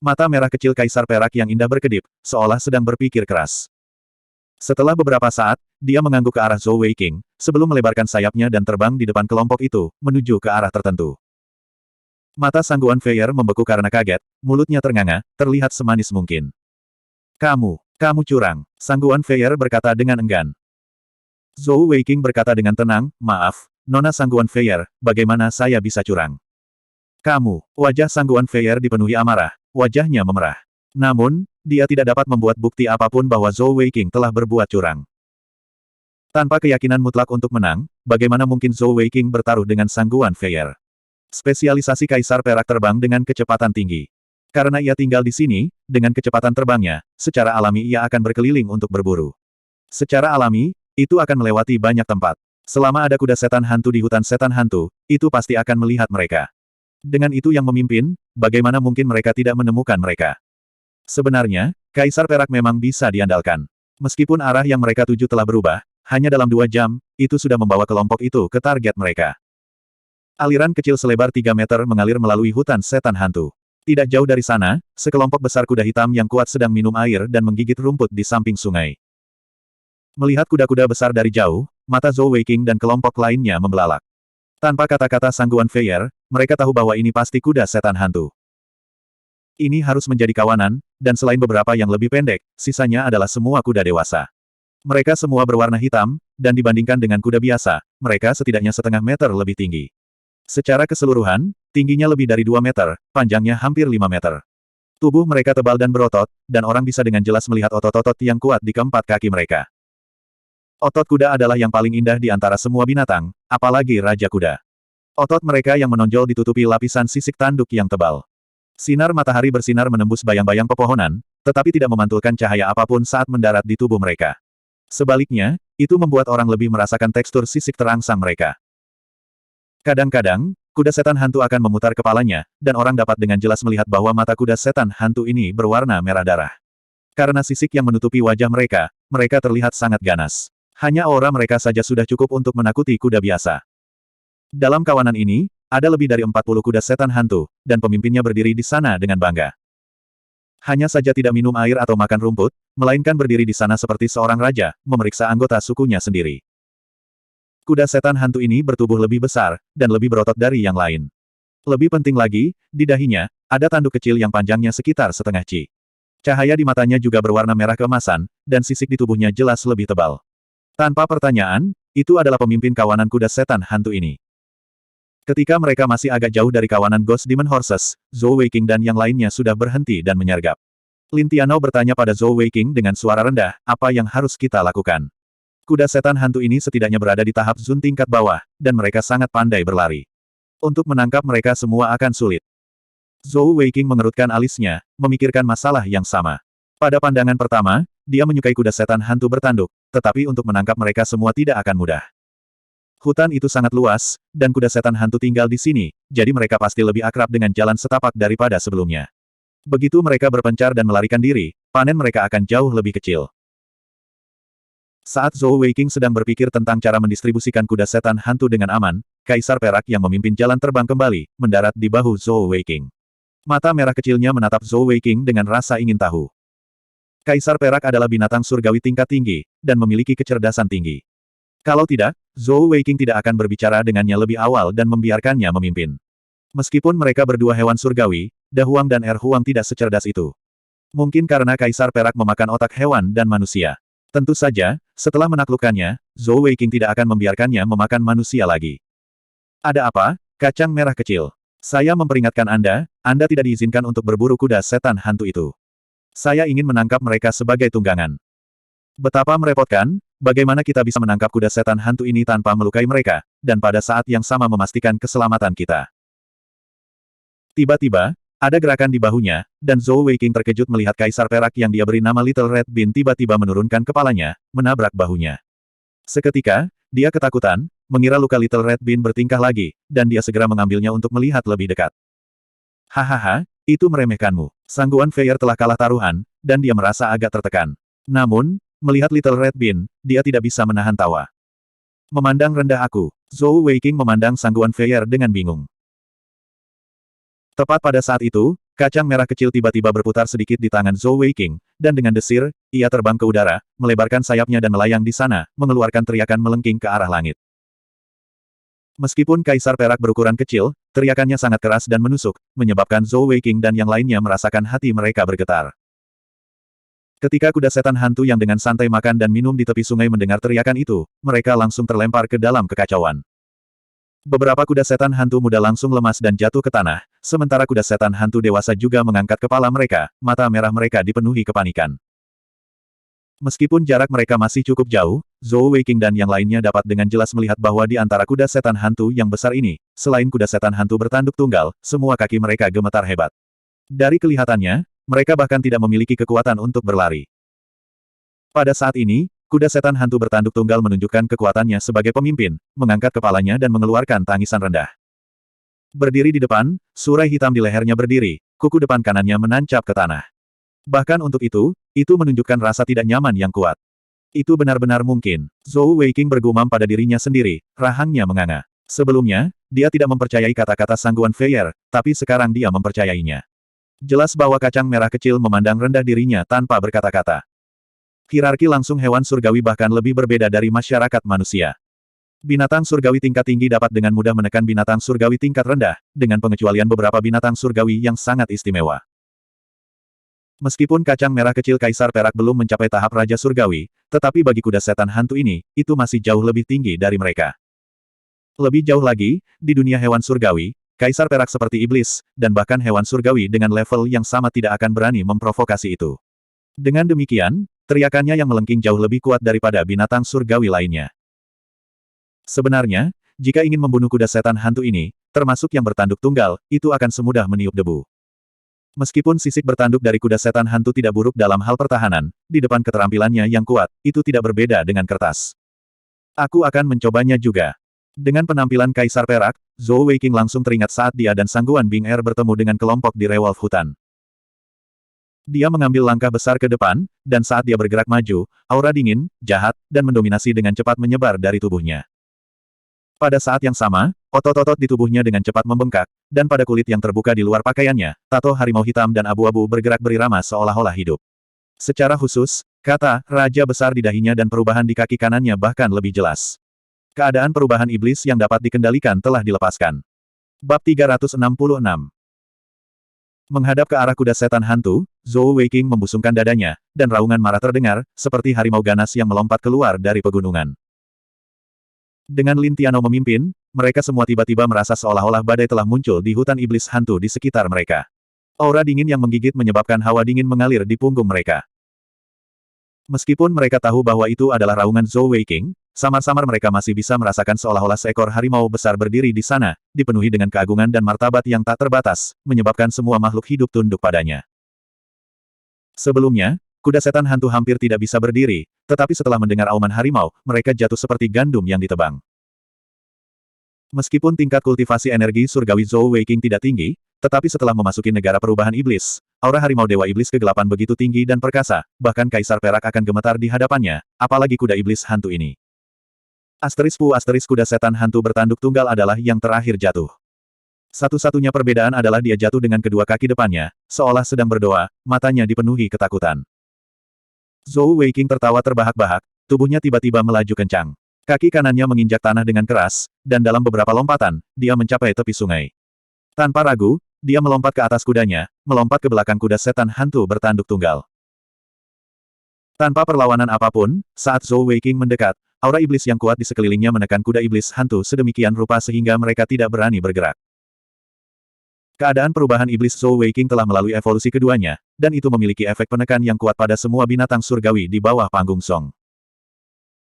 Mata merah kecil Kaisar Perak yang indah berkedip, seolah sedang berpikir keras. Setelah beberapa saat, dia mengangguk ke arah Zhou Weiqing, sebelum melebarkan sayapnya dan terbang di depan kelompok itu, menuju ke arah tertentu. Mata Sangguan Feier membeku karena kaget, mulutnya ternganga, terlihat semanis mungkin. Kamu curang, Sangguan Feier berkata dengan enggan. Zhou Weiqing berkata dengan tenang, maaf, Nona Sangguan Feier, bagaimana saya bisa curang? Wajah Sangguan Feier dipenuhi amarah, wajahnya memerah. Namun, dia tidak dapat membuat bukti apapun bahwa Zhou Weiqing telah berbuat curang. Tanpa keyakinan mutlak untuk menang, bagaimana mungkin Zhou Weiqing bertaruh dengan Sangguan Feier? Spesialisasi Kaisar Perak terbang dengan kecepatan tinggi. Karena ia tinggal di sini, dengan kecepatan terbangnya, secara alami ia akan berkeliling untuk berburu. Secara alami, itu akan melewati banyak tempat. Selama ada kuda setan hantu di hutan setan hantu, itu pasti akan melihat mereka. Dengan itu yang memimpin, bagaimana mungkin mereka tidak menemukan mereka? Sebenarnya, Kaisar Perak memang bisa diandalkan. Meskipun arah yang mereka tuju telah berubah, hanya dalam 2 jam, itu sudah membawa kelompok itu ke target mereka. Aliran kecil selebar 3 meter mengalir melalui hutan setan hantu. Tidak jauh dari sana, sekelompok besar kuda hitam yang kuat sedang minum air dan menggigit rumput di samping sungai. Melihat kuda-kuda besar dari jauh, mata Zhou Weiqing dan kelompok lainnya membelalak. Tanpa kata-kata Sangguan Feier, mereka tahu bahwa ini pasti kuda setan hantu. Ini harus menjadi kawanan, dan selain beberapa yang lebih pendek, sisanya adalah semua kuda dewasa. Mereka semua berwarna hitam, dan dibandingkan dengan kuda biasa, mereka setidaknya setengah meter lebih tinggi. Secara keseluruhan, tingginya lebih dari 2 meter, panjangnya hampir 5 meter. Tubuh mereka tebal dan berotot, dan orang bisa dengan jelas melihat otot-otot yang kuat di keempat kaki mereka. Otot kuda adalah yang paling indah di antara semua binatang, apalagi Raja Kuda. Otot mereka yang menonjol ditutupi lapisan sisik tanduk yang tebal. Sinar matahari bersinar menembus bayang-bayang pepohonan, tetapi tidak memantulkan cahaya apapun saat mendarat di tubuh mereka. Sebaliknya, itu membuat orang lebih merasakan tekstur sisik terangsang mereka. Kadang-kadang, kuda setan hantu akan memutar kepalanya, dan orang dapat dengan jelas melihat bahwa mata kuda setan hantu ini berwarna merah darah. Karena sisik yang menutupi wajah mereka, mereka terlihat sangat ganas. Hanya aura mereka saja sudah cukup untuk menakuti kuda biasa. Dalam kawanan ini, ada lebih dari 40 kuda setan hantu, dan pemimpinnya berdiri di sana dengan bangga. Hanya saja tidak minum air atau makan rumput, melainkan berdiri di sana seperti seorang raja, memeriksa anggota sukunya sendiri. Kuda setan hantu ini bertubuh lebih besar, dan lebih berotot dari yang lain. Lebih penting lagi, di dahinya, ada tanduk kecil yang panjangnya sekitar setengah ci. Cahaya di matanya juga berwarna merah keemasan, dan sisik di tubuhnya jelas lebih tebal. Tanpa pertanyaan, itu adalah pemimpin kawanan kuda setan hantu ini. Ketika mereka masih agak jauh dari kawanan Ghost Demon Horses, Zhou Weiqing dan yang lainnya sudah berhenti dan menyergap. Lin Tianao bertanya pada Zhou Weiqing dengan suara rendah, apa yang harus kita lakukan? Kuda setan hantu ini setidaknya berada di tahap Zun tingkat bawah, dan mereka sangat pandai berlari. Untuk menangkap mereka semua akan sulit. Zhou Weiqing mengerutkan alisnya, memikirkan masalah yang sama. Pada pandangan pertama, dia menyukai kuda setan hantu bertanduk, tetapi untuk menangkap mereka semua tidak akan mudah. Hutan itu sangat luas, dan kuda setan hantu tinggal di sini, jadi mereka pasti lebih akrab dengan jalan setapak daripada sebelumnya. Begitu mereka berpencar dan melarikan diri, panen mereka akan jauh lebih kecil. Saat Zhou Weiqing sedang berpikir tentang cara mendistribusikan kuda setan hantu dengan aman, Kaisar Perak yang memimpin jalan terbang kembali, mendarat di bahu Zhou Weiqing. Mata merah kecilnya menatap Zhou Weiqing dengan rasa ingin tahu. Kaisar Perak adalah binatang surgawi tingkat tinggi, dan memiliki kecerdasan tinggi. Kalau tidak, Zhou Weiqing tidak akan berbicara dengannya lebih awal dan membiarkannya memimpin. Meskipun mereka berdua hewan surgawi, Da Huang dan Er Huang tidak secerdas itu. Mungkin karena Kaisar Perak memakan otak hewan dan manusia. Tentu saja, setelah menaklukkannya, Zhou Weiqing tidak akan membiarkannya memakan manusia lagi. Ada apa, kacang merah kecil? Saya memperingatkan Anda tidak diizinkan untuk berburu kuda setan hantu itu. Saya ingin menangkap mereka sebagai tunggangan. Betapa merepotkan, bagaimana kita bisa menangkap kuda setan hantu ini tanpa melukai mereka, dan pada saat yang sama memastikan keselamatan kita. Tiba-tiba, ada gerakan di bahunya, dan Zhou Weiqing terkejut melihat Kaisar Perak yang dia beri nama Little Red Bean tiba-tiba menurunkan kepalanya, menabrak bahunya. Seketika, dia ketakutan, mengira luka Little Red Bean bertingkah lagi, dan dia segera mengambilnya untuk melihat lebih dekat. Hahaha, itu meremehkanmu. Sangguan Feier telah kalah taruhan, dan dia merasa agak tertekan. Namun, melihat Little Red Bean, dia tidak bisa menahan tawa. Memandang rendah aku, Zhou Weiqing memandang Sangguan Feier dengan bingung. Tepat pada saat itu, kacang merah kecil tiba-tiba berputar sedikit di tangan Zhou Weiqing, dan dengan desir, ia terbang ke udara, melebarkan sayapnya dan melayang di sana, mengeluarkan teriakan melengking ke arah langit. Meskipun Kaisar Perak berukuran kecil, teriakannya sangat keras dan menusuk, menyebabkan Zhou Weiqing dan yang lainnya merasakan hati mereka bergetar. Ketika kuda setan hantu yang dengan santai makan dan minum di tepi sungai mendengar teriakan itu, mereka langsung terlempar ke dalam kekacauan. Beberapa kuda setan hantu muda langsung lemas dan jatuh ke tanah, sementara kuda setan hantu dewasa juga mengangkat kepala mereka, mata merah mereka dipenuhi kepanikan. Meskipun jarak mereka masih cukup jauh, Zhou Weiqing dan yang lainnya dapat dengan jelas melihat bahwa di antara kuda setan hantu yang besar ini, selain kuda setan hantu bertanduk tunggal, semua kaki mereka gemetar hebat. Dari kelihatannya, mereka bahkan tidak memiliki kekuatan untuk berlari. Pada saat ini, kuda setan hantu bertanduk tunggal menunjukkan kekuatannya sebagai pemimpin, mengangkat kepalanya dan mengeluarkan tangisan rendah. Berdiri di depan, surai hitam di lehernya berdiri, kuku depan kanannya menancap ke tanah. Bahkan untuk itu menunjukkan rasa tidak nyaman yang kuat. Itu benar-benar mungkin. Zhou Weiqing bergumam pada dirinya sendiri, rahangnya menganga. Sebelumnya, dia tidak mempercayai kata-kata Sangguan Feier, tapi sekarang dia mempercayainya. Jelas bahwa kacang merah kecil memandang rendah dirinya tanpa berkata-kata. Hierarki langsung hewan surgawi bahkan lebih berbeda dari masyarakat manusia. Binatang surgawi tingkat tinggi dapat dengan mudah menekan binatang surgawi tingkat rendah, dengan pengecualian beberapa binatang surgawi yang sangat istimewa. Meskipun kacang merah kecil Kaisar Perak belum mencapai tahap Raja Surgawi, tetapi bagi kuda setan hantu ini, itu masih jauh lebih tinggi dari mereka. Lebih jauh lagi, di dunia hewan surgawi, Kaisar Perak seperti iblis, dan bahkan hewan surgawi dengan level yang sama tidak akan berani memprovokasi itu. Dengan demikian, teriakannya yang melengking jauh lebih kuat daripada binatang surgawi lainnya. Sebenarnya, jika ingin membunuh kuda setan hantu ini, termasuk yang bertanduk tunggal, itu akan semudah meniup debu. Meskipun sisik bertanduk dari kuda setan hantu tidak buruk dalam hal pertahanan, di depan keterampilannya yang kuat, itu tidak berbeda dengan kertas. Aku akan mencobanya juga. Dengan penampilan Kaisar Perak, Zhou Weiqing langsung teringat saat dia dan Sangguan Bing Er bertemu dengan kelompok di Rewolf Hutan. Dia mengambil langkah besar ke depan, dan saat dia bergerak maju, aura dingin, jahat, dan mendominasi dengan cepat menyebar dari tubuhnya. Pada saat yang sama, otot-otot di tubuhnya dengan cepat membengkak, dan pada kulit yang terbuka di luar pakaiannya, tato harimau hitam dan abu-abu bergerak berirama seolah-olah hidup. Secara khusus, kata Raja besar di dahinya dan perubahan di kaki kanannya bahkan lebih jelas. Keadaan perubahan iblis yang dapat dikendalikan telah dilepaskan. Bab 366. Menghadap ke arah kuda setan hantu, Zhou Weiqing membusungkan dadanya, dan raungan marah terdengar, seperti harimau ganas yang melompat keluar dari pegunungan. Dengan Lin Tianou memimpin, mereka semua tiba-tiba merasa seolah-olah badai telah muncul di hutan iblis hantu di sekitar mereka. Aura dingin yang menggigit menyebabkan hawa dingin mengalir di punggung mereka. Meskipun mereka tahu bahwa itu adalah raungan Zhou Weiqing, samar-samar mereka masih bisa merasakan seolah-olah seekor harimau besar berdiri di sana, dipenuhi dengan keagungan dan martabat yang tak terbatas, menyebabkan semua makhluk hidup tunduk padanya. Sebelumnya, kuda setan hantu hampir tidak bisa berdiri, tetapi setelah mendengar auman harimau, mereka jatuh seperti gandum yang ditebang. Meskipun tingkat kultivasi energi surgawi Zhou Weiqing tidak tinggi, tetapi setelah memasuki negara perubahan iblis, aura harimau dewa iblis kegelapan begitu tinggi dan perkasa, bahkan Kaisar Perak akan gemetar di hadapannya, apalagi kuda iblis hantu ini. Asteris kuda setan hantu bertanduk tunggal adalah yang terakhir jatuh. Satu-satunya perbedaan adalah dia jatuh dengan kedua kaki depannya, seolah sedang berdoa, matanya dipenuhi ketakutan. Zhou Weiqing tertawa terbahak-bahak, tubuhnya tiba-tiba melaju kencang. Kaki kanannya menginjak tanah dengan keras, dan dalam beberapa lompatan, dia mencapai tepi sungai. Tanpa ragu, dia melompat ke atas kudanya, melompat ke belakang kuda setan hantu bertanduk tunggal. Tanpa perlawanan apapun, saat Zhou Weiqing mendekat, aura iblis yang kuat di sekelilingnya menekan kuda iblis hantu sedemikian rupa sehingga mereka tidak berani bergerak. Keadaan perubahan iblis Zhou Weiqing telah melalui evolusi keduanya, dan itu memiliki efek penekan yang kuat pada semua binatang surgawi di bawah panggung Song.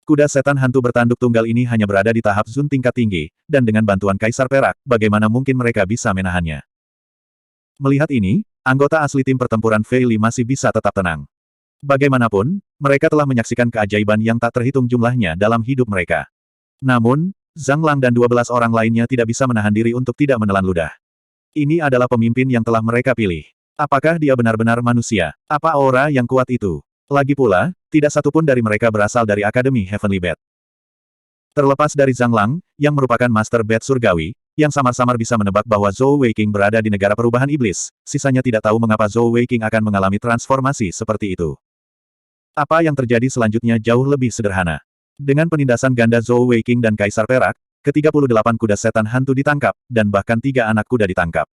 Kuda setan hantu bertanduk tunggal ini hanya berada di tahap Zun tingkat tinggi, dan dengan bantuan Kaisar Perak, bagaimana mungkin mereka bisa menahannya? Melihat ini, anggota asli tim pertempuran Fei Li masih bisa tetap tenang. Bagaimanapun, mereka telah menyaksikan keajaiban yang tak terhitung jumlahnya dalam hidup mereka. Namun, Zhang Lang dan 12 orang lainnya tidak bisa menahan diri untuk tidak menelan ludah. Ini adalah pemimpin yang telah mereka pilih. Apakah dia benar-benar manusia? Apa aura yang kuat itu? Lagi pula, tidak satupun dari mereka berasal dari Akademi Heavenly Bat. Terlepas dari Zhang Lang, yang merupakan Master Bat Surgawi, yang samar-samar bisa menebak bahwa Zhou Weiqing berada di negara perubahan iblis, sisanya tidak tahu mengapa Zhou Weiqing akan mengalami transformasi seperti itu. Apa yang terjadi selanjutnya jauh lebih sederhana. Dengan penindasan ganda Zhou Weiqing dan Kaisar Perak, ke-38 kuda setan hantu ditangkap, dan bahkan 3 anak kuda ditangkap.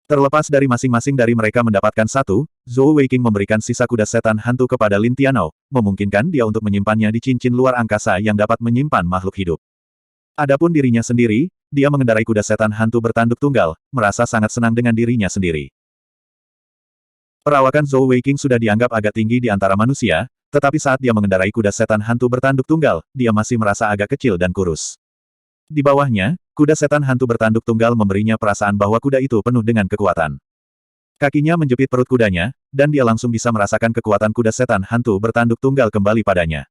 Terlepas dari masing-masing dari mereka mendapatkan satu, Zhou Weiqing memberikan sisa kuda setan hantu kepada Lin Tianou, memungkinkan dia untuk menyimpannya di cincin luar angkasa yang dapat menyimpan makhluk hidup. Adapun dirinya sendiri, dia mengendarai kuda setan hantu bertanduk tunggal, merasa sangat senang dengan dirinya sendiri. Perawakan Zhou Weiqing sudah dianggap agak tinggi di antara manusia, tetapi saat dia mengendarai kuda setan hantu bertanduk tunggal, dia masih merasa agak kecil dan kurus. Di bawahnya, kuda setan hantu bertanduk tunggal memberinya perasaan bahwa kuda itu penuh dengan kekuatan. Kakinya menjepit perut kudanya, dan dia langsung bisa merasakan kekuatan kuda setan hantu bertanduk tunggal kembali padanya.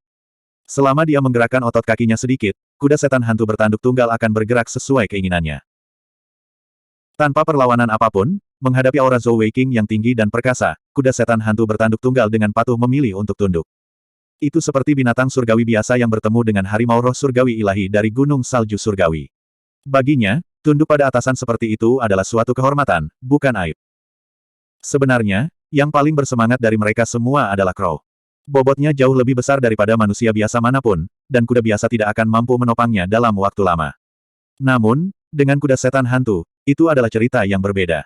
Selama dia menggerakkan otot kakinya sedikit, kuda setan hantu bertanduk tunggal akan bergerak sesuai keinginannya. Tanpa perlawanan apapun, menghadapi aura Zhou Weiqing yang tinggi dan perkasa, kuda setan hantu bertanduk tunggal dengan patuh memilih untuk tunduk. Itu seperti binatang surgawi biasa yang bertemu dengan harimau roh surgawi ilahi dari gunung salju surgawi. Baginya, tunduk pada atasan seperti itu adalah suatu kehormatan, bukan aib. Sebenarnya, yang paling bersemangat dari mereka semua adalah Crow. Bobotnya jauh lebih besar daripada manusia biasa manapun, dan kuda biasa tidak akan mampu menopangnya dalam waktu lama. Namun, dengan kuda setan hantu, itu adalah cerita yang berbeda.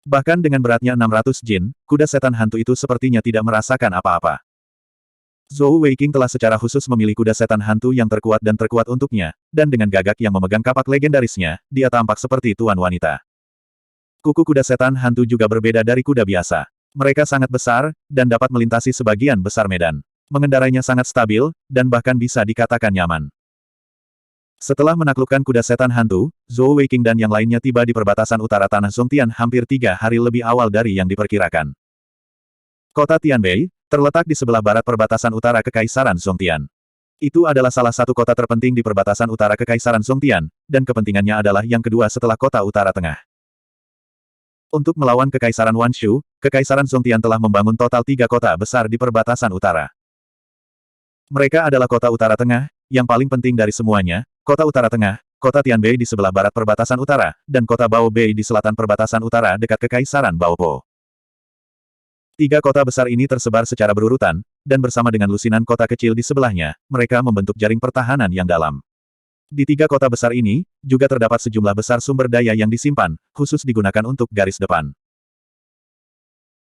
Bahkan dengan beratnya 600 jin, kuda setan hantu itu sepertinya tidak merasakan apa-apa. Zhou Weiqing telah secara khusus memilih kuda setan hantu yang terkuat dan terkuat untuknya, dan dengan gagak yang memegang kapak legendarisnya, dia tampak seperti tuan wanita. Kuku kuda setan hantu juga berbeda dari kuda biasa. Mereka sangat besar, dan dapat melintasi sebagian besar medan. Mengendarainya sangat stabil, dan bahkan bisa dikatakan nyaman. Setelah menaklukkan kuda setan hantu, Zhou Weiqing dan yang lainnya tiba di perbatasan utara tanah Zongtian hampir 3 hari lebih awal dari yang diperkirakan. Kota Tianbei, terletak di sebelah barat perbatasan utara Kekaisaran Zongtian. Itu adalah salah satu kota terpenting di perbatasan utara Kekaisaran Zongtian, dan kepentingannya adalah yang kedua setelah kota utara tengah. Untuk melawan Kekaisaran Wanshu, Kekaisaran Zongtian telah membangun total 3 kota besar di perbatasan utara. Mereka adalah kota utara tengah, yang paling penting dari semuanya, kota utara tengah, kota Tianbei di sebelah barat perbatasan utara, dan kota Baobei di selatan perbatasan utara dekat Kekaisaran Baopo. 3 kota besar ini tersebar secara berurutan, dan bersama dengan lusinan kota kecil di sebelahnya, mereka membentuk jaring pertahanan yang dalam. Di 3 kota besar ini, juga terdapat sejumlah besar sumber daya yang disimpan, khusus digunakan untuk garis depan.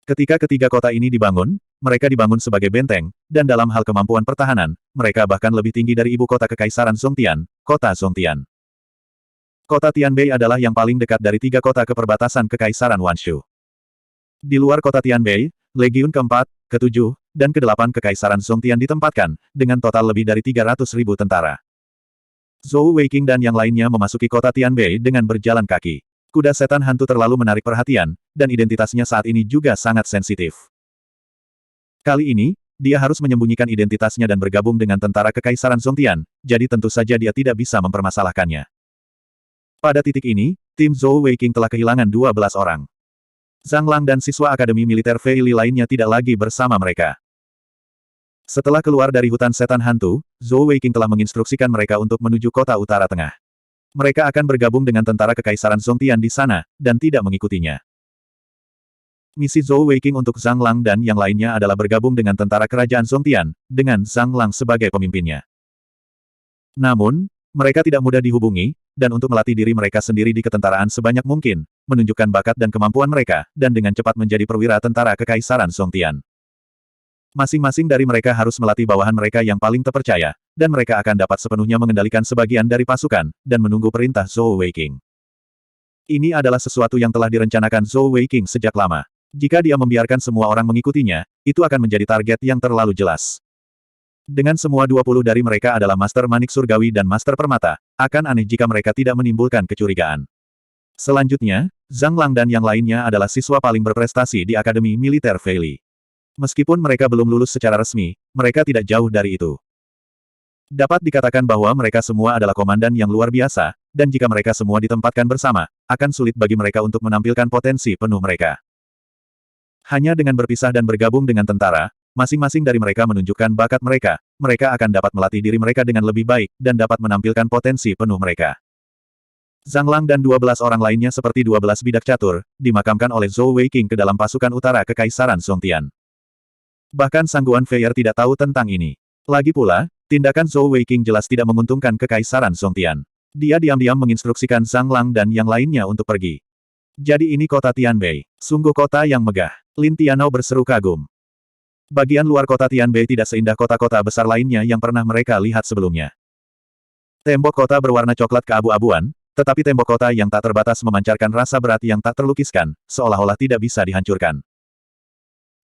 Ketika ketiga kota ini dibangun, mereka dibangun sebagai benteng, dan dalam hal kemampuan pertahanan, mereka bahkan lebih tinggi dari ibu kota Kekaisaran Zongtian, kota Zongtian. Kota Tianbei adalah yang paling dekat dari 3 kota ke perbatasan Kekaisaran Wanshu. Di luar kota Tianbei, Legiun ke-4, ke-7, dan ke-8 Kekaisaran Zongtian ditempatkan, dengan total lebih dari 300.000 tentara. Zhou Weiqing dan yang lainnya memasuki kota Tianbei dengan berjalan kaki. Kuda setan hantu terlalu menarik perhatian, dan identitasnya saat ini juga sangat sensitif. Kali ini, dia harus menyembunyikan identitasnya dan bergabung dengan tentara Kekaisaran Zongtian, jadi tentu saja dia tidak bisa mempermasalahkannya. Pada titik ini, tim Zhou Weiqing telah kehilangan 12 orang. Zhang Lang dan siswa Akademi Militer Fei Li lainnya tidak lagi bersama mereka. Setelah keluar dari hutan setan hantu, Zhou Weiqing telah menginstruksikan mereka untuk menuju kota utara tengah. Mereka akan bergabung dengan tentara Kekaisaran Zongtian di sana, dan tidak mengikutinya. Misi Zhou Weiqing untuk Zhang Lang dan yang lainnya adalah bergabung dengan tentara kerajaan Zongtian, dengan Zhang Lang sebagai pemimpinnya. Namun, mereka tidak mudah dihubungi, dan untuk melatih diri mereka sendiri di ketentaraan sebanyak mungkin, menunjukkan bakat dan kemampuan mereka, dan dengan cepat menjadi perwira tentara Kekaisaran Zongtian. Masing-masing dari mereka harus melatih bawahan mereka yang paling terpercaya, dan mereka akan dapat sepenuhnya mengendalikan sebagian dari pasukan, dan menunggu perintah Zhou Weiqing. Ini adalah sesuatu yang telah direncanakan Zhou Weiqing sejak lama. Jika dia membiarkan semua orang mengikutinya, itu akan menjadi target yang terlalu jelas. Dengan semua 20 dari mereka adalah Master Manik Surgawi dan Master Permata, akan aneh jika mereka tidak menimbulkan kecurigaan. Selanjutnya, Zhang Lang dan yang lainnya adalah siswa paling berprestasi di Akademi Militer Fei Li. Meskipun mereka belum lulus secara resmi, mereka tidak jauh dari itu. Dapat dikatakan bahwa mereka semua adalah komandan yang luar biasa, dan jika mereka semua ditempatkan bersama, akan sulit bagi mereka untuk menampilkan potensi penuh mereka. Hanya dengan berpisah dan bergabung dengan tentara, masing-masing dari mereka menunjukkan bakat mereka, mereka akan dapat melatih diri mereka dengan lebih baik, dan dapat menampilkan potensi penuh mereka. Zhang Lang dan 12 orang lainnya seperti 12 bidak catur, dimakamkan oleh Zhou Weiqing ke dalam pasukan utara Kekaisaran Zongtian. Bahkan Sangguan Feier tidak tahu tentang ini. Lagi pula, tindakan Zhou Weiqing jelas tidak menguntungkan Kekaisaran Zongtian. Dia diam-diam menginstruksikan Zhang Lang dan yang lainnya untuk pergi. Jadi ini kota Tianbei. Sungguh kota yang megah. Lin Tianao berseru kagum. Bagian luar kota Tianbei tidak seindah kota-kota besar lainnya yang pernah mereka lihat sebelumnya. Tembok kota berwarna coklat keabu-abuan, tetapi tembok kota yang tak terbatas memancarkan rasa berat yang tak terlukiskan, seolah-olah tidak bisa dihancurkan.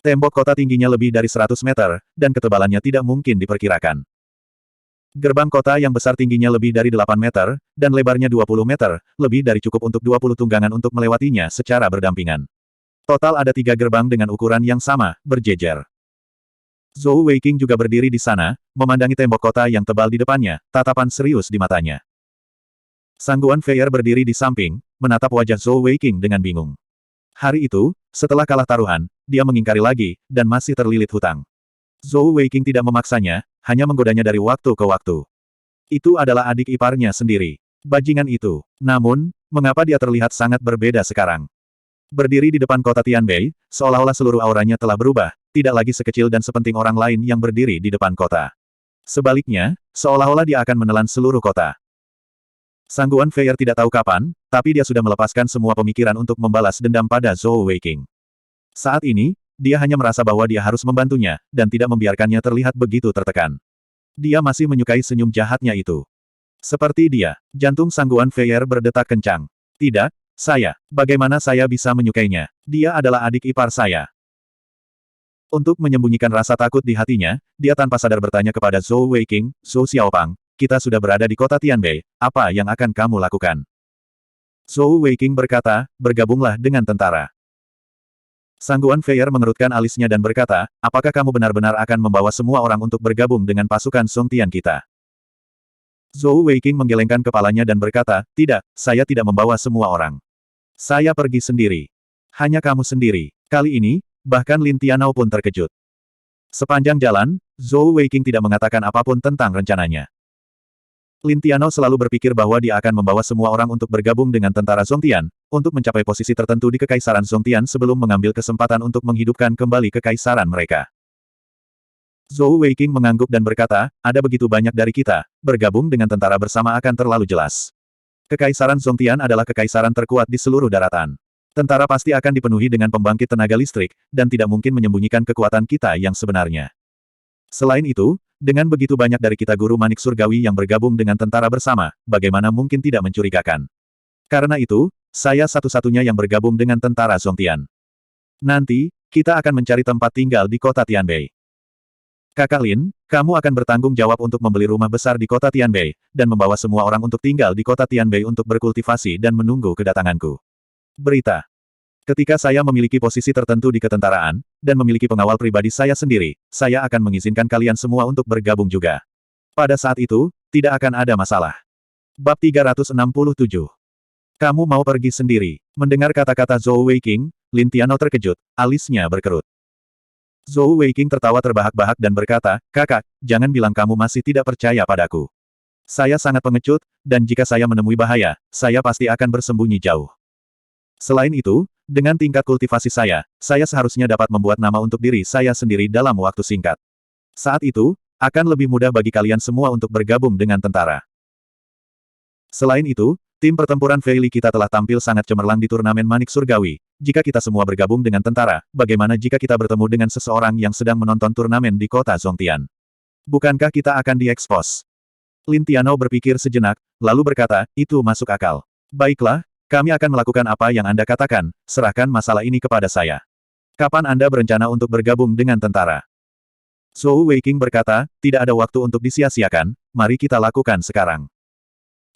Tembok kota tingginya lebih dari 100 meter, dan ketebalannya tidak mungkin diperkirakan. Gerbang kota yang besar tingginya lebih dari 8 meter, dan lebarnya 20 meter, lebih dari cukup untuk 20 tunggangan untuk melewatinya secara berdampingan. Total ada 3 gerbang dengan ukuran yang sama, berjejer. Zhou Weiqing juga berdiri di sana, memandangi tembok kota yang tebal di depannya, tatapan serius di matanya. Sangguan Feier berdiri di samping, menatap wajah Zhou Weiqing dengan bingung. Hari itu, setelah kalah taruhan, dia mengingkari lagi, dan masih terlilit hutang. Zhou Weiqing tidak memaksanya, hanya menggodanya dari waktu ke waktu. Itu adalah adik iparnya sendiri. Bajingan itu. Namun, mengapa dia terlihat sangat berbeda sekarang? Berdiri di depan kota Tianbei, seolah-olah seluruh auranya telah berubah, tidak lagi sekecil dan sepenting orang lain yang berdiri di depan kota. Sebaliknya, seolah-olah dia akan menelan seluruh kota. Sangguan Feier tidak tahu kapan, tapi dia sudah melepaskan semua pemikiran untuk membalas dendam pada Zhou Weiqing. Saat ini, dia hanya merasa bahwa dia harus membantunya, dan tidak membiarkannya terlihat begitu tertekan. Dia masih menyukai senyum jahatnya itu. Seperti dia, jantung Sangguan Feier berdetak kencang. Tidak, saya. Bagaimana saya bisa menyukainya? Dia adalah adik ipar saya. Untuk menyembunyikan rasa takut di hatinya, dia tanpa sadar bertanya kepada Zhou Weiqing, Zhou Xiaopang, kita sudah berada di kota Tianbei, apa yang akan kamu lakukan? Zhou Weiqing berkata, bergabunglah dengan tentara. Sangguan Feier mengerutkan alisnya dan berkata, apakah kamu benar-benar akan membawa semua orang untuk bergabung dengan pasukan Song Tian kita? Zhou Weiqing menggelengkan kepalanya dan berkata, tidak, saya tidak membawa semua orang. Saya pergi sendiri. Hanya kamu sendiri. Kali ini, bahkan Lin Tianao pun terkejut. Sepanjang jalan, Zhou Weiqing tidak mengatakan apapun tentang rencananya. Lin Tianao selalu berpikir bahwa dia akan membawa semua orang untuk bergabung dengan tentara Zongtian, untuk mencapai posisi tertentu di Kekaisaran Zongtian sebelum mengambil kesempatan untuk menghidupkan kembali kekaisaran mereka. Zhou Weiqing mengangguk dan berkata, ada begitu banyak dari kita, bergabung dengan tentara bersama akan terlalu jelas. Kekaisaran Zongtian adalah kekaisaran terkuat di seluruh daratan. Tentara pasti akan dipenuhi dengan pembangkit tenaga listrik, dan tidak mungkin menyembunyikan kekuatan kita yang sebenarnya. Selain itu, dengan begitu banyak dari kita guru manik surgawi yang bergabung dengan tentara bersama, bagaimana mungkin tidak mencurigakan? Karena itu, saya satu-satunya yang bergabung dengan tentara Zongtian. Nanti, kita akan mencari tempat tinggal di kota Tianbei. Kakak Lin, kamu akan bertanggung jawab untuk membeli rumah besar di kota Tianbei, dan membawa semua orang untuk tinggal di kota Tianbei untuk berkultivasi dan menunggu kedatanganku. Berita. Ketika saya memiliki posisi tertentu di ketentaraan, dan memiliki pengawal pribadi saya sendiri, saya akan mengizinkan kalian semua untuk bergabung juga. Pada saat itu, tidak akan ada masalah. Bab 367. Kamu mau pergi sendiri. Mendengar kata-kata Zhou Weiqing, Lin Tianao terkejut, alisnya berkerut. Zhou Weiqing tertawa terbahak-bahak dan berkata, kakak, jangan bilang kamu masih tidak percaya padaku. Saya sangat pengecut, dan jika saya menemui bahaya, saya pasti akan bersembunyi jauh. Selain itu, dengan tingkat kultivasi saya seharusnya dapat membuat nama untuk diri saya sendiri dalam waktu singkat. Saat itu, akan lebih mudah bagi kalian semua untuk bergabung dengan tentara. Selain itu, tim pertempuran Fei Li kita telah tampil sangat cemerlang di turnamen manik surgawi. Jika kita semua bergabung dengan tentara, bagaimana jika kita bertemu dengan seseorang yang sedang menonton turnamen di kota Zongtian? Bukankah kita akan diekspos? Lin Tianao berpikir sejenak, lalu berkata, itu masuk akal. Baiklah, kami akan melakukan apa yang Anda katakan, serahkan masalah ini kepada saya. Kapan Anda berencana untuk bergabung dengan tentara? Zhou Weiqing berkata, tidak ada waktu untuk disia-siakan, mari kita lakukan sekarang.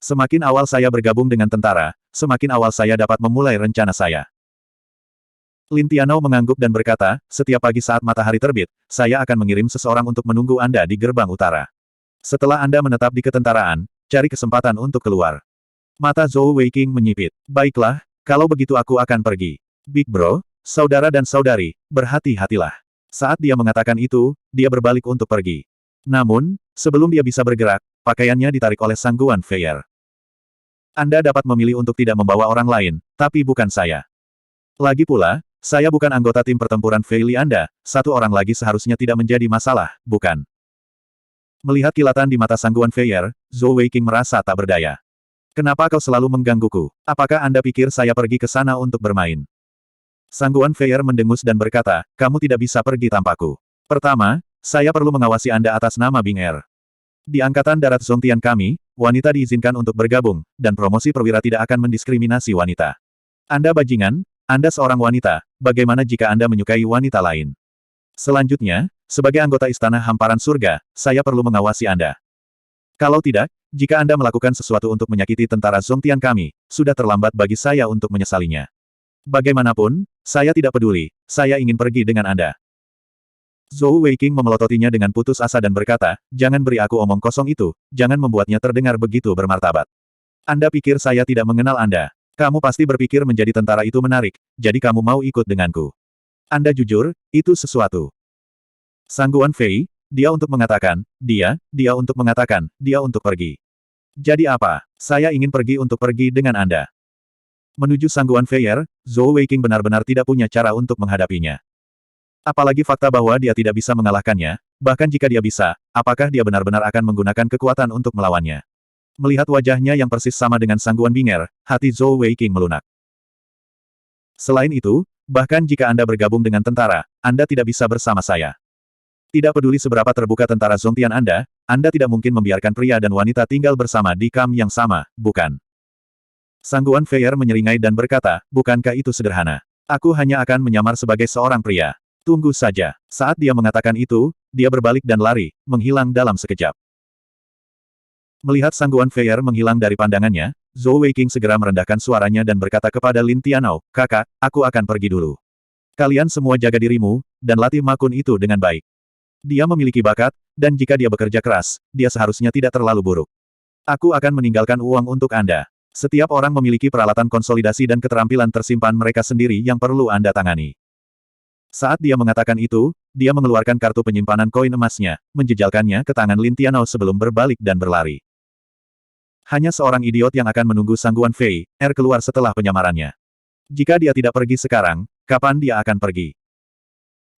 Semakin awal saya bergabung dengan tentara, semakin awal saya dapat memulai rencana saya. Lin Tianao mengangguk dan berkata, setiap pagi saat matahari terbit, saya akan mengirim seseorang untuk menunggu Anda di gerbang utara. Setelah Anda menetap di ketentaraan, cari kesempatan untuk keluar. Mata Zhou Weiqing menyipit. Baiklah, kalau begitu aku akan pergi. Big Bro, saudara dan saudari, berhati-hatilah. Saat dia mengatakan itu, dia berbalik untuk pergi. Namun, sebelum dia bisa bergerak, pakaiannya ditarik oleh Sangguan Feier. Anda dapat memilih untuk tidak membawa orang lain, tapi bukan saya. Lagi pula, saya bukan anggota tim pertempuran Fei Li Anda, satu orang lagi seharusnya tidak menjadi masalah, bukan? Melihat kilatan di mata Sangguan Feier, Zhou Weiqing merasa tak berdaya. Kenapa kau selalu menggangguku? Apakah Anda pikir saya pergi ke sana untuk bermain? Sangguan Feier mendengus dan berkata, kamu tidak bisa pergi tanpaku. Pertama, saya perlu mengawasi Anda atas nama Bing Er. Di Angkatan Darat Zongtian kami, wanita diizinkan untuk bergabung, dan promosi perwira tidak akan mendiskriminasi wanita. Anda bajingan, Anda seorang wanita, bagaimana jika Anda menyukai wanita lain? Selanjutnya, sebagai anggota Istana Hamparan Surga, saya perlu mengawasi Anda. Kalau tidak, jika Anda melakukan sesuatu untuk menyakiti tentara Zongtian kami, sudah terlambat bagi saya untuk menyesalinya. Bagaimanapun, saya tidak peduli, saya ingin pergi dengan Anda. Zhou Weiqing memelototinya dengan putus asa dan berkata, jangan beri aku omong kosong itu, jangan membuatnya terdengar begitu bermartabat. Anda pikir saya tidak mengenal Anda. Kamu pasti berpikir menjadi tentara itu menarik, jadi kamu mau ikut denganku. Anda jujur, itu sesuatu. Sangguan Fei, dia untuk mengatakan, dia untuk mengatakan, dia untuk pergi. Jadi apa? Saya ingin pergi untuk pergi dengan Anda. Menuju Sangguan Feier, Zhou Weiqing benar-benar tidak punya cara untuk menghadapinya. Apalagi fakta bahwa dia tidak bisa mengalahkannya, bahkan jika dia bisa, apakah dia benar-benar akan menggunakan kekuatan untuk melawannya? Melihat wajahnya yang persis sama dengan Sangguan Binger, hati Zhou Weiqing melunak. Selain itu, bahkan jika Anda bergabung dengan tentara, Anda tidak bisa bersama saya. Tidak peduli seberapa terbuka tentara Zongtian Anda tidak mungkin membiarkan pria dan wanita tinggal bersama di kamp yang sama, bukan? Sangguan Feier menyeringai dan berkata, bukankah itu sederhana? Aku hanya akan menyamar sebagai seorang pria. Tunggu saja. Saat dia mengatakan itu, dia berbalik dan lari, menghilang dalam sekejap. Melihat Sangguan Feier menghilang dari pandangannya, Zhou Weiqing segera merendahkan suaranya dan berkata kepada Lin Tianao, kakak, aku akan pergi dulu. Kalian semua jaga dirimu, dan latih Ma Kun itu dengan baik. Dia memiliki bakat, dan jika dia bekerja keras, dia seharusnya tidak terlalu buruk. Aku akan meninggalkan uang untuk Anda. Setiap orang memiliki peralatan konsolidasi dan keterampilan tersimpan mereka sendiri yang perlu Anda tangani. Saat dia mengatakan itu, dia mengeluarkan kartu penyimpanan koin emasnya, menjejalkannya ke tangan Lin Tianao sebelum berbalik dan berlari. Hanya seorang idiot yang akan menunggu Sangguan Fei keluar setelah penyamarannya. Jika dia tidak pergi sekarang, kapan dia akan pergi?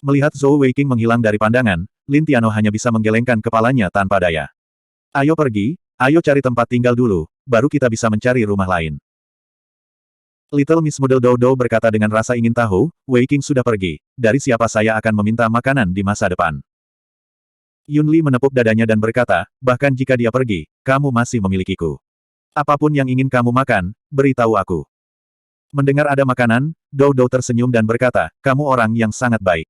Melihat Zhou Weiqing menghilang dari pandangan, Lin Tianao hanya bisa menggelengkan kepalanya tanpa daya. Ayo pergi, ayo cari tempat tinggal dulu, baru kita bisa mencari rumah lain. Little Miss Mudel Dodo berkata dengan rasa ingin tahu, Weiqing sudah pergi, dari siapa saya akan meminta makanan di masa depan? Yunli menepuk dadanya dan berkata, bahkan jika dia pergi, kamu masih memilikiku. Apapun yang ingin kamu makan, beritahu aku. Mendengar ada makanan, Dodo tersenyum dan berkata, kamu orang yang sangat baik.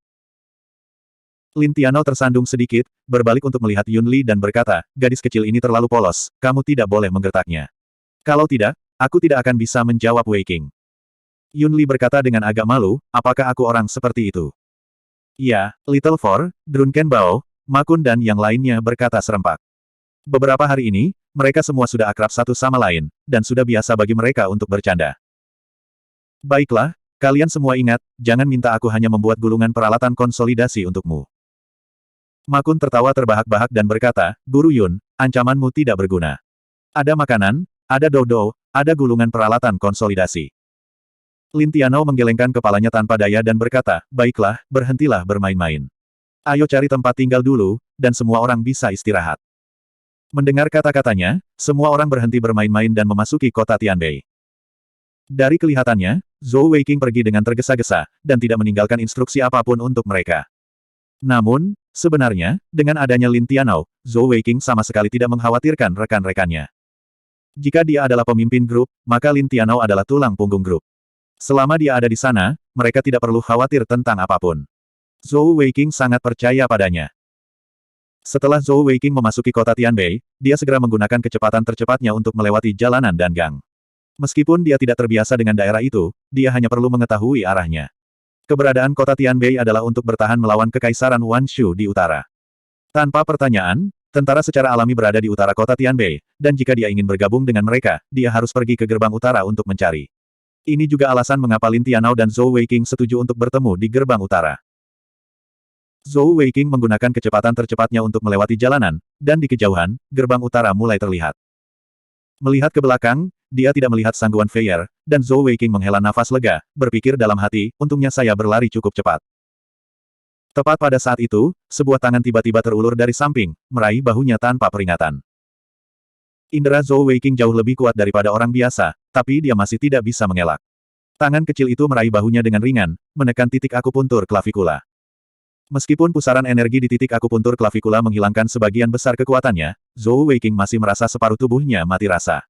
Lin Tianao tersandung sedikit, berbalik untuk melihat Yunli dan berkata, gadis kecil ini terlalu polos, kamu tidak boleh menggertaknya. Kalau tidak, aku tidak akan bisa menjawab Weiqing. Yunli berkata dengan agak malu, apakah aku orang seperti itu? Ya, Little Four, Drunken Bao, Ma Kun dan yang lainnya berkata serempak. Beberapa hari ini, mereka semua sudah akrab satu sama lain, dan sudah biasa bagi mereka untuk bercanda. Baiklah, kalian semua ingat, jangan minta aku hanya membuat gulungan peralatan konsolidasi untukmu. Ma Kun tertawa terbahak-bahak dan berkata, Guru Yun, ancamanmu tidak berguna. Ada makanan, ada dodo, ada gulungan peralatan konsolidasi. Lin Tianao menggelengkan kepalanya tanpa daya dan berkata, baiklah, berhentilah bermain-main. Ayo cari tempat tinggal dulu, dan semua orang bisa istirahat. Mendengar kata-katanya, semua orang berhenti bermain-main dan memasuki kota Tianbei. Dari kelihatannya, Zhou Weiqing pergi dengan tergesa-gesa, dan tidak meninggalkan instruksi apapun untuk mereka. Namun, sebenarnya, dengan adanya Lin Tianao, Zhou Weiqing sama sekali tidak mengkhawatirkan rekan-rekannya. Jika dia adalah pemimpin grup, maka Lin Tianao adalah tulang punggung grup. Selama dia ada di sana, mereka tidak perlu khawatir tentang apapun. Zhou Weiqing sangat percaya padanya. Setelah Zhou Weiqing memasuki kota Tianbei, dia segera menggunakan kecepatan tercepatnya untuk melewati jalanan dan gang. Meskipun dia tidak terbiasa dengan daerah itu, dia hanya perlu mengetahui arahnya. Keberadaan kota Tianbei adalah untuk bertahan melawan Kekaisaran Wanshu di utara. Tanpa pertanyaan, tentara secara alami berada di utara kota Tianbei, dan jika dia ingin bergabung dengan mereka, dia harus pergi ke gerbang utara untuk mencari. Ini juga alasan mengapa Lin Tianao dan Zhou Weiqing setuju untuk bertemu di gerbang utara. Zhou Weiqing menggunakan kecepatan tercepatnya untuk melewati jalanan, dan di kejauhan, gerbang utara mulai terlihat. Melihat ke belakang, dia tidak melihat Sangguan Feier, dan Zhou Weiqing menghela nafas lega, berpikir dalam hati, untungnya saya berlari cukup cepat. Tepat pada saat itu, sebuah tangan tiba-tiba terulur dari samping, meraih bahunya tanpa peringatan. Indera Zhou Weiqing jauh lebih kuat daripada orang biasa, tapi dia masih tidak bisa mengelak. Tangan kecil itu meraih bahunya dengan ringan, menekan titik akupuntur klavikula. Meskipun pusaran energi di titik akupuntur klavikula menghilangkan sebagian besar kekuatannya, Zhou Weiqing masih merasa separuh tubuhnya mati rasa.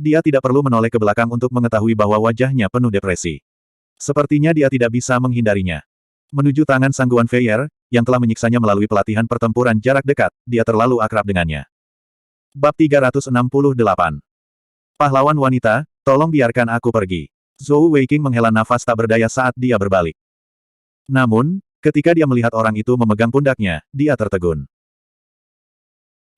Dia tidak perlu menoleh ke belakang untuk mengetahui bahwa wajahnya penuh depresi. Sepertinya dia tidak bisa menghindarinya. Menuju tangan Sangguan Feier, yang telah menyiksanya melalui pelatihan pertempuran jarak dekat, dia terlalu akrab dengannya. Bab 368. Pahlawan wanita, tolong biarkan aku pergi. Zhou Weiqing menghela nafas tak berdaya saat dia berbalik. Namun, ketika dia melihat orang itu memegang pundaknya, dia tertegun.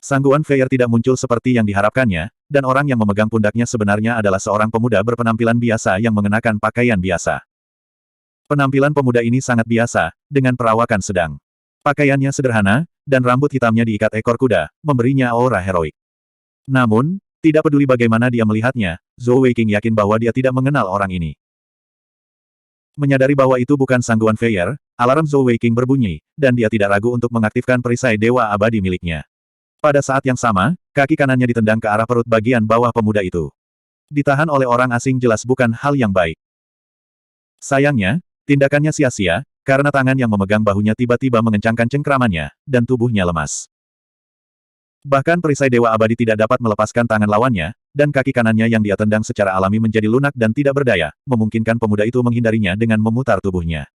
Sangguan Feier tidak muncul seperti yang diharapkannya, dan orang yang memegang pundaknya sebenarnya adalah seorang pemuda berpenampilan biasa yang mengenakan pakaian biasa. Penampilan pemuda ini sangat biasa, dengan perawakan sedang. Pakaiannya sederhana, dan rambut hitamnya diikat ekor kuda, memberinya aura heroik. Namun, tidak peduli bagaimana dia melihatnya, Zhou Weiqing yakin bahwa dia tidak mengenal orang ini. Menyadari bahwa itu bukan Sangguan Feier, alarm Zhou Weiqing berbunyi, dan dia tidak ragu untuk mengaktifkan perisai dewa abadi miliknya. Pada saat yang sama, kaki kanannya ditendang ke arah perut bagian bawah pemuda itu. Ditahan oleh orang asing jelas bukan hal yang baik. Sayangnya, tindakannya sia-sia, karena tangan yang memegang bahunya tiba-tiba mengencangkan cengkramannya, dan tubuhnya lemas. Bahkan perisai Dewa Abadi tidak dapat melepaskan tangan lawannya, dan kaki kanannya yang dia tendang secara alami menjadi lunak dan tidak berdaya, memungkinkan pemuda itu menghindarinya dengan memutar tubuhnya.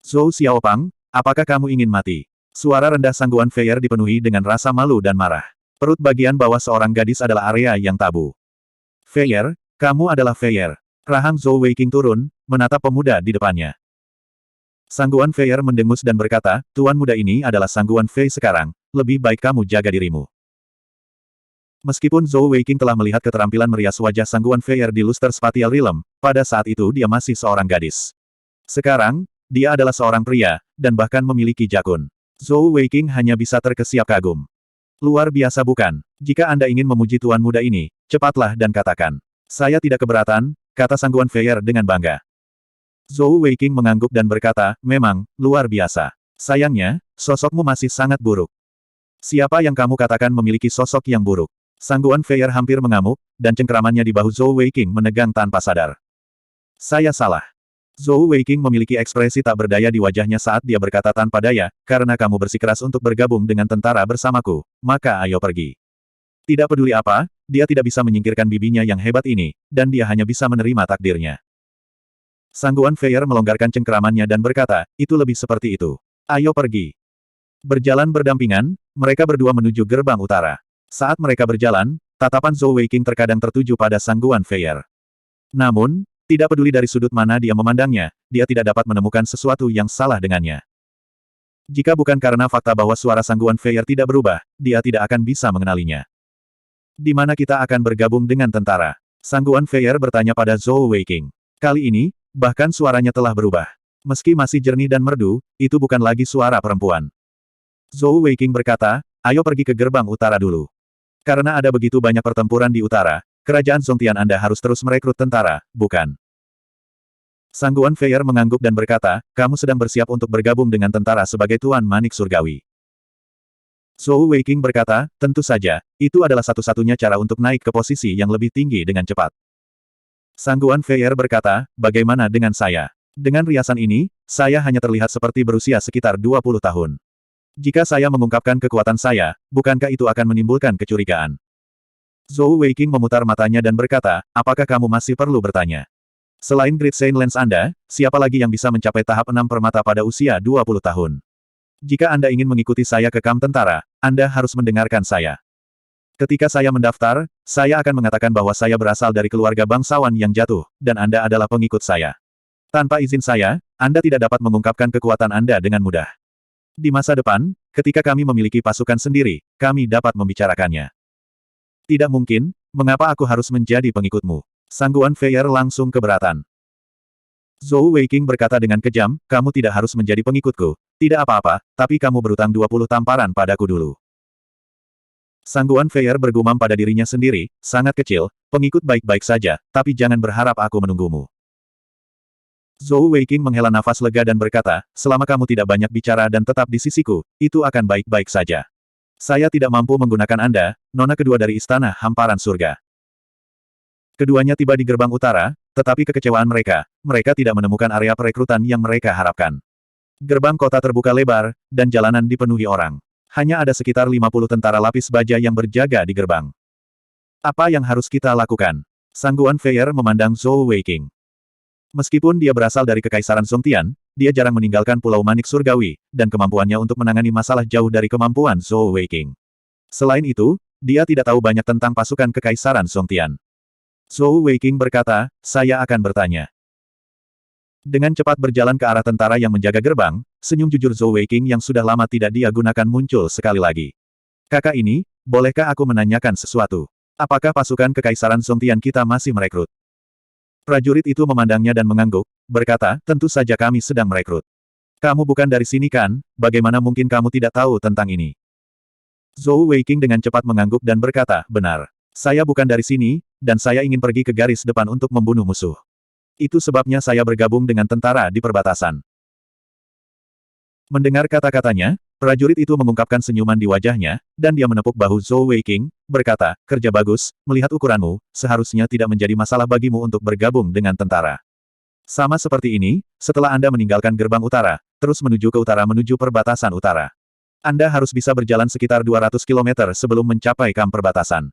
Zhou Xiaopang, apakah kamu ingin mati? Suara rendah Sangguan Feier dipenuhi dengan rasa malu dan marah. Perut bagian bawah seorang gadis adalah area yang tabu. Feier, kamu adalah Feier. Rahang Zhou Weiqing turun, menatap pemuda di depannya. Sangguan Feier mendengus dan berkata, Tuan muda ini adalah Sangguan Fei sekarang, lebih baik kamu jaga dirimu. Meskipun Zhou Weiqing telah melihat keterampilan merias wajah Sangguan Feier di Luster Spatial Realm, pada saat itu dia masih seorang gadis. Sekarang, dia adalah seorang pria, dan bahkan memiliki jakun. Zhou Weiqing hanya bisa terkesiap kagum. Luar biasa bukan? Jika Anda ingin memuji tuan muda ini, cepatlah dan katakan. Saya tidak keberatan, kata Sangguan Feier dengan bangga. Zhou Weiqing mengangguk dan berkata, memang, luar biasa. Sayangnya, sosokmu masih sangat buruk. Siapa yang kamu katakan memiliki sosok yang buruk? Sangguan Feier hampir mengamuk, dan cengkeramannya di bahu Zhou Weiqing menegang tanpa sadar. Saya salah. Zhou Weiqing memiliki ekspresi tak berdaya di wajahnya saat dia berkata tanpa daya, karena kamu bersikeras untuk bergabung dengan tentara bersamaku, maka ayo pergi. Tidak peduli apa, dia tidak bisa menyingkirkan bibinya yang hebat ini, dan dia hanya bisa menerima takdirnya. Sangguan Feier melonggarkan cengkeramannya dan berkata, itu lebih seperti itu. Ayo pergi. Berjalan berdampingan, mereka berdua menuju gerbang utara. Saat mereka berjalan, tatapan Zhou Weiqing terkadang tertuju pada Sangguan Feier. Namun, tidak peduli dari sudut mana dia memandangnya, dia tidak dapat menemukan sesuatu yang salah dengannya. Jika bukan karena fakta bahwa suara Sangguan Feier tidak berubah, dia tidak akan bisa mengenalinya. Di mana kita akan bergabung dengan tentara? Sangguan Feier bertanya pada Zhou Weiqing. Kali ini, bahkan suaranya telah berubah. Meski masih jernih dan merdu, itu bukan lagi suara perempuan. Zhou Weiqing berkata, ayo pergi ke gerbang utara dulu. Karena ada begitu banyak pertempuran di utara, kerajaan Zongtian Anda harus terus merekrut tentara, bukan? Sangguan Feier mengangguk dan berkata, kamu sedang bersiap untuk bergabung dengan tentara sebagai Tuan Manik Surgawi. Zhou Weiqing berkata, tentu saja, itu adalah satu-satunya cara untuk naik ke posisi yang lebih tinggi dengan cepat. Sangguan Feier berkata, bagaimana dengan saya? Dengan riasan ini, saya hanya terlihat seperti berusia sekitar 20 tahun. Jika saya mengungkapkan kekuatan saya, bukankah itu akan menimbulkan kecurigaan? Zhou Weiqing memutar matanya dan berkata, apakah kamu masih perlu bertanya? Selain Great Saint Lens Anda, siapa lagi yang bisa mencapai tahap 6 permata pada usia 20 tahun? Jika Anda ingin mengikuti saya ke kamp tentara, Anda harus mendengarkan saya. Ketika saya mendaftar, saya akan mengatakan bahwa saya berasal dari keluarga bangsawan yang jatuh, dan Anda adalah pengikut saya. Tanpa izin saya, Anda tidak dapat mengungkapkan kekuatan Anda dengan mudah. Di masa depan, ketika kami memiliki pasukan sendiri, kami dapat membicarakannya. Tidak mungkin, mengapa aku harus menjadi pengikutmu? Sangguan Feier langsung keberatan. Zhou Weiqing berkata dengan kejam, kamu tidak harus menjadi pengikutku, tidak apa-apa, tapi kamu berutang 20 tamparan padaku dulu. Sangguan Feier bergumam pada dirinya sendiri, sangat kecil, pengikut baik-baik saja, tapi jangan berharap aku menunggumu. Zhou Weiqing menghela nafas lega dan berkata, selama kamu tidak banyak bicara dan tetap di sisiku, itu akan baik-baik saja. Saya tidak mampu menggunakan Anda, nona kedua dari istana hamparan surga. Keduanya tiba di gerbang utara, tetapi kekecewaan mereka tidak menemukan area perekrutan yang mereka harapkan. Gerbang kota terbuka lebar, dan jalanan dipenuhi orang. Hanya ada sekitar 50 tentara lapis baja yang berjaga di gerbang. Apa yang harus kita lakukan? Sangguan Feier memandang Zhou Weiqing. Meskipun dia berasal dari Kekaisaran Zongtian, dia jarang meninggalkan Pulau Manik Surgawi, dan kemampuannya untuk menangani masalah jauh dari kemampuan Zhou Weiqing. Selain itu, dia tidak tahu banyak tentang pasukan Kekaisaran Zongtian. Zhou Weiqing berkata, saya akan bertanya. Dengan cepat berjalan ke arah tentara yang menjaga gerbang, senyum jujur Zhou Weiqing yang sudah lama tidak dia gunakan muncul sekali lagi. Kakak ini, bolehkah aku menanyakan sesuatu? Apakah pasukan Kekaisaran Zongtian kita masih merekrut? Prajurit itu memandangnya dan mengangguk, berkata, tentu saja kami sedang merekrut. Kamu bukan dari sini kan, bagaimana mungkin kamu tidak tahu tentang ini? Zhou Weiqing dengan cepat mengangguk dan berkata, benar. Saya bukan dari sini, dan saya ingin pergi ke garis depan untuk membunuh musuh. Itu sebabnya saya bergabung dengan tentara di perbatasan. Mendengar kata-katanya, Prajurit itu mengungkapkan senyuman di wajahnya, dan dia menepuk bahu Zhou Weiqing, berkata, kerja bagus, melihat ukuranmu, seharusnya tidak menjadi masalah bagimu untuk bergabung dengan tentara. Sama seperti ini, setelah Anda meninggalkan gerbang utara, terus menuju ke utara menuju perbatasan utara. Anda harus bisa berjalan sekitar 200 km sebelum mencapai kamp perbatasan.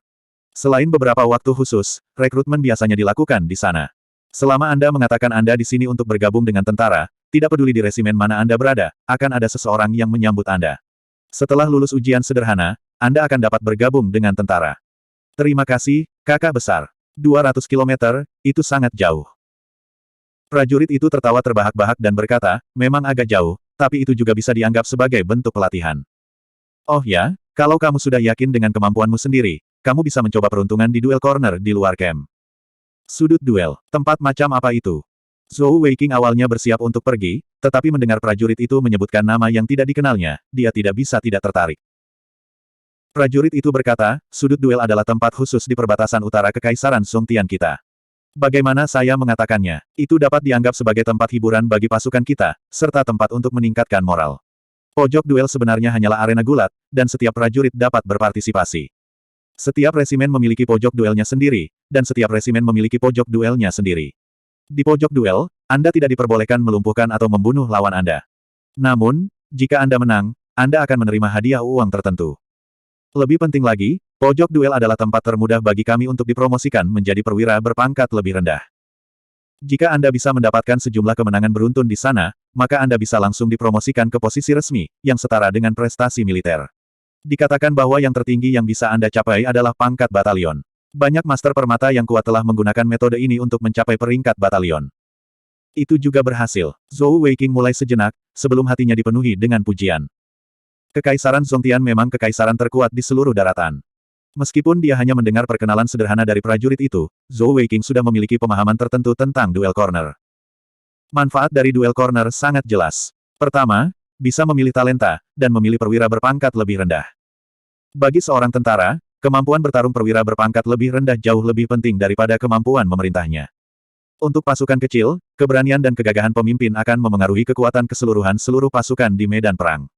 Selain beberapa waktu khusus, rekrutmen biasanya dilakukan di sana. Selama Anda mengatakan Anda di sini untuk bergabung dengan tentara, tidak peduli di resimen mana Anda berada, akan ada seseorang yang menyambut Anda. Setelah lulus ujian sederhana, Anda akan dapat bergabung dengan tentara. Terima kasih, kakak besar. 200 km, itu sangat jauh. Prajurit itu tertawa terbahak-bahak dan berkata, memang agak jauh, tapi itu juga bisa dianggap sebagai bentuk pelatihan. Oh ya, kalau kamu sudah yakin dengan kemampuanmu sendiri, kamu bisa mencoba peruntungan di duel corner di luar camp. Sudut duel, tempat macam apa itu? Zhou Weiqing awalnya bersiap untuk pergi, tetapi mendengar prajurit itu menyebutkan nama yang tidak dikenalnya, dia tidak bisa tidak tertarik. Prajurit itu berkata, sudut duel adalah tempat khusus di perbatasan utara Kekaisaran Songtian kita. Bagaimana saya mengatakannya? Itu dapat dianggap sebagai tempat hiburan bagi pasukan kita, serta tempat untuk meningkatkan moral. Pojok duel sebenarnya hanyalah arena gulat, dan setiap prajurit dapat berpartisipasi. Setiap resimen memiliki pojok duelnya sendiri, dan setiap resimen memiliki pojok duelnya sendiri. Di pojok duel, Anda tidak diperbolehkan melumpuhkan atau membunuh lawan Anda. Namun, jika Anda menang, Anda akan menerima hadiah uang tertentu. Lebih penting lagi, pojok duel adalah tempat termudah bagi kami untuk dipromosikan menjadi perwira berpangkat lebih rendah. Jika Anda bisa mendapatkan sejumlah kemenangan beruntun di sana, maka Anda bisa langsung dipromosikan ke posisi resmi, yang setara dengan prestasi militer. Dikatakan bahwa yang tertinggi yang bisa Anda capai adalah pangkat batalion. Banyak master permata yang kuat telah menggunakan metode ini untuk mencapai peringkat batalion. Itu juga berhasil. Zhou Weiqing mulai sejenak, sebelum hatinya dipenuhi dengan pujian. Kekaisaran Songtian memang kekaisaran terkuat di seluruh daratan. Meskipun dia hanya mendengar perkenalan sederhana dari prajurit itu, Zhou Weiqing sudah memiliki pemahaman tertentu tentang duel corner. Manfaat dari duel corner sangat jelas. Pertama, bisa memilih talenta, dan memilih perwira berpangkat lebih rendah. Bagi seorang tentara, kemampuan bertarung perwira berpangkat lebih rendah jauh lebih penting daripada kemampuan memerintahnya. Untuk pasukan kecil, keberanian dan kegagahan pemimpin akan memengaruhi kekuatan keseluruhan seluruh pasukan di medan perang.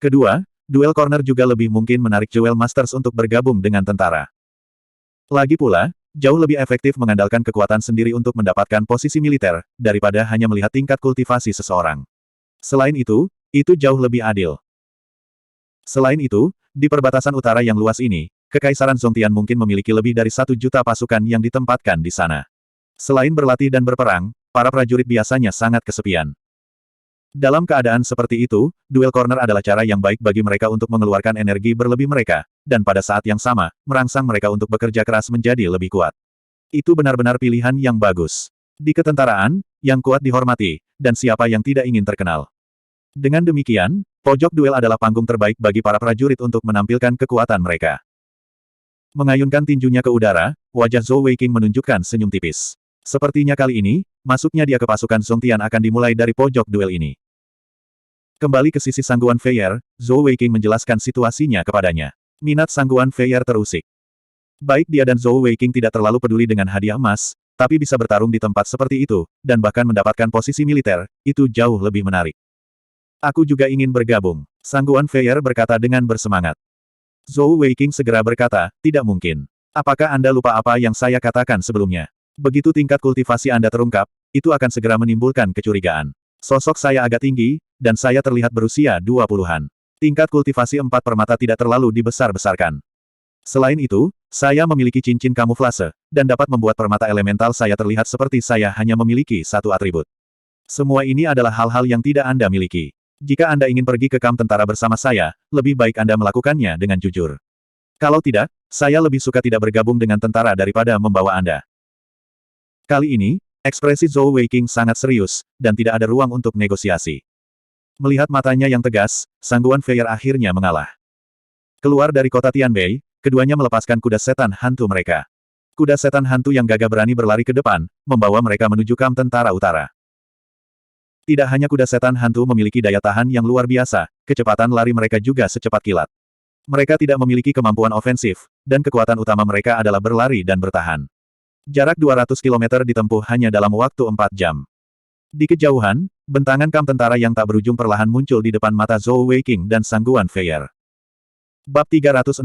Kedua, duel corner juga lebih mungkin menarik Jewel Masters untuk bergabung dengan tentara. Lagi pula, jauh lebih efektif mengandalkan kekuatan sendiri untuk mendapatkan posisi militer, daripada hanya melihat tingkat kultivasi seseorang. Selain itu jauh lebih adil. Selain itu, di perbatasan utara yang luas ini, Kekaisaran Songtian mungkin memiliki lebih dari 1 juta pasukan yang ditempatkan di sana. Selain berlatih dan berperang, para prajurit biasanya sangat kesepian. Dalam keadaan seperti itu, duel corner adalah cara yang baik bagi mereka untuk mengeluarkan energi berlebih mereka, dan pada saat yang sama, merangsang mereka untuk bekerja keras menjadi lebih kuat. Itu benar-benar pilihan yang bagus. Di ketentaraan, yang kuat dihormati, dan siapa yang tidak ingin terkenal. Dengan demikian, pojok duel adalah panggung terbaik bagi para prajurit untuk menampilkan kekuatan mereka. Mengayunkan tinjunya ke udara, wajah Zhou Weiqing menunjukkan senyum tipis. Sepertinya kali ini, masuknya dia ke pasukan Songtian akan dimulai dari pojok duel ini. Kembali ke sisi Sangguan Feier, Zhou Weiqing menjelaskan situasinya kepadanya. Minat Sangguan Feier terusik. Baik dia dan Zhou Weiqing tidak terlalu peduli dengan hadiah emas, tapi bisa bertarung di tempat seperti itu, dan bahkan mendapatkan posisi militer, itu jauh lebih menarik. Aku juga ingin bergabung, Sangguan Feier berkata dengan bersemangat. Zhou Weiqing segera berkata, tidak mungkin. Apakah Anda lupa apa yang saya katakan sebelumnya? Begitu tingkat kultivasi Anda terungkap, itu akan segera menimbulkan kecurigaan. Sosok saya agak tinggi, dan saya terlihat berusia 20-an. Tingkat kultivasi 4 permata tidak terlalu dibesar-besarkan. Selain itu, saya memiliki cincin kamuflase, dan dapat membuat permata elemental saya terlihat seperti saya hanya memiliki satu atribut. Semua ini adalah hal-hal yang tidak Anda miliki. Jika Anda ingin pergi ke kamp tentara bersama saya, lebih baik Anda melakukannya dengan jujur. Kalau tidak, saya lebih suka tidak bergabung dengan tentara daripada membawa Anda. Kali ini, ekspresi Zhou Weiqing sangat serius, dan tidak ada ruang untuk negosiasi. Melihat matanya yang tegas, Sangguan Feier akhirnya mengalah. Keluar dari kota Tianbei, keduanya melepaskan kuda setan hantu mereka. Kuda setan hantu yang gagah berani berlari ke depan, membawa mereka menuju kamp tentara utara. Tidak hanya kuda setan hantu memiliki daya tahan yang luar biasa, kecepatan lari mereka juga secepat kilat. Mereka tidak memiliki kemampuan ofensif, dan kekuatan utama mereka adalah berlari dan bertahan. Jarak 200 km ditempuh hanya dalam waktu 4 jam. Di kejauhan, bentangan kam tentara yang tak berujung perlahan muncul di depan mata Zhou Weiqing dan Sangguan Feier. Bab 369.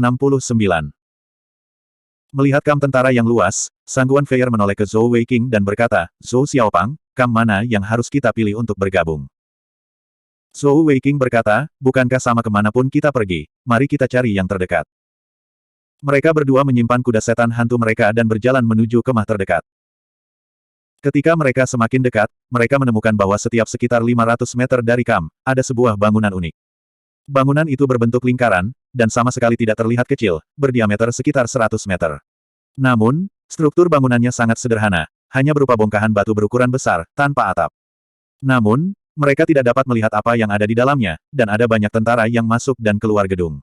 Melihat kam tentara yang luas, Sangguan Feier menoleh ke Zhou Weiqing dan berkata, Zhou Xiaopang, kam mana yang harus kita pilih untuk bergabung? Zhou Weiqing berkata, bukankah sama kemanapun kita pergi, mari kita cari yang terdekat. Mereka berdua menyimpan kuda setan hantu mereka dan berjalan menuju kemah terdekat. Ketika mereka semakin dekat, mereka menemukan bahwa setiap sekitar 500 meter dari kam, ada sebuah bangunan unik. Bangunan itu berbentuk lingkaran, dan sama sekali tidak terlihat kecil, berdiameter sekitar 100 meter. Namun, struktur bangunannya sangat sederhana, hanya berupa bongkahan batu berukuran besar, tanpa atap. Namun, mereka tidak dapat melihat apa yang ada di dalamnya, dan ada banyak tentara yang masuk dan keluar gedung.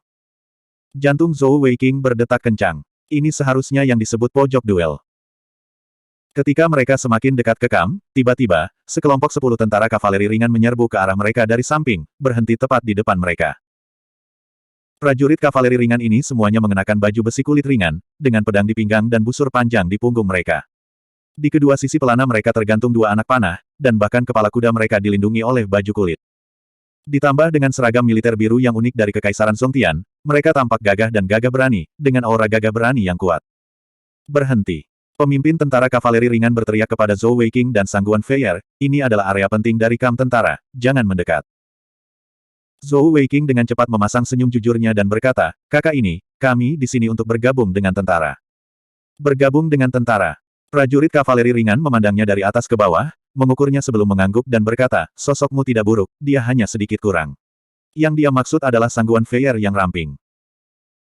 Jantung Zhou Weiqing berdetak kencang. Ini seharusnya yang disebut pojok duel. Ketika mereka semakin dekat ke kam, tiba-tiba, sekelompok 10 tentara kavaleri ringan menyerbu ke arah mereka dari samping, berhenti tepat di depan mereka. Prajurit kavaleri ringan ini semuanya mengenakan baju besi kulit ringan, dengan pedang di pinggang dan busur panjang di punggung mereka. Di kedua sisi pelana mereka tergantung 2 anak panah, dan bahkan kepala kuda mereka dilindungi oleh baju kulit. Ditambah dengan seragam militer biru yang unik dari Kekaisaran Songtian, mereka tampak gagah dan gagah berani, dengan aura gagah berani yang kuat. Berhenti. Pemimpin tentara kavaleri ringan berteriak kepada Zhou Weiqing dan Sangguan Feier, ini adalah area penting dari kam tentara, jangan mendekat. Zhou Weiqing dengan cepat memasang senyum jujurnya dan berkata, kakak ini, kami di sini untuk bergabung dengan tentara. Bergabung dengan tentara. Prajurit kavaleri ringan memandangnya dari atas ke bawah, mengukurnya sebelum mengangguk dan berkata, sosokmu tidak buruk, dia hanya sedikit kurang. Yang dia maksud adalah Sangguan Feier yang ramping.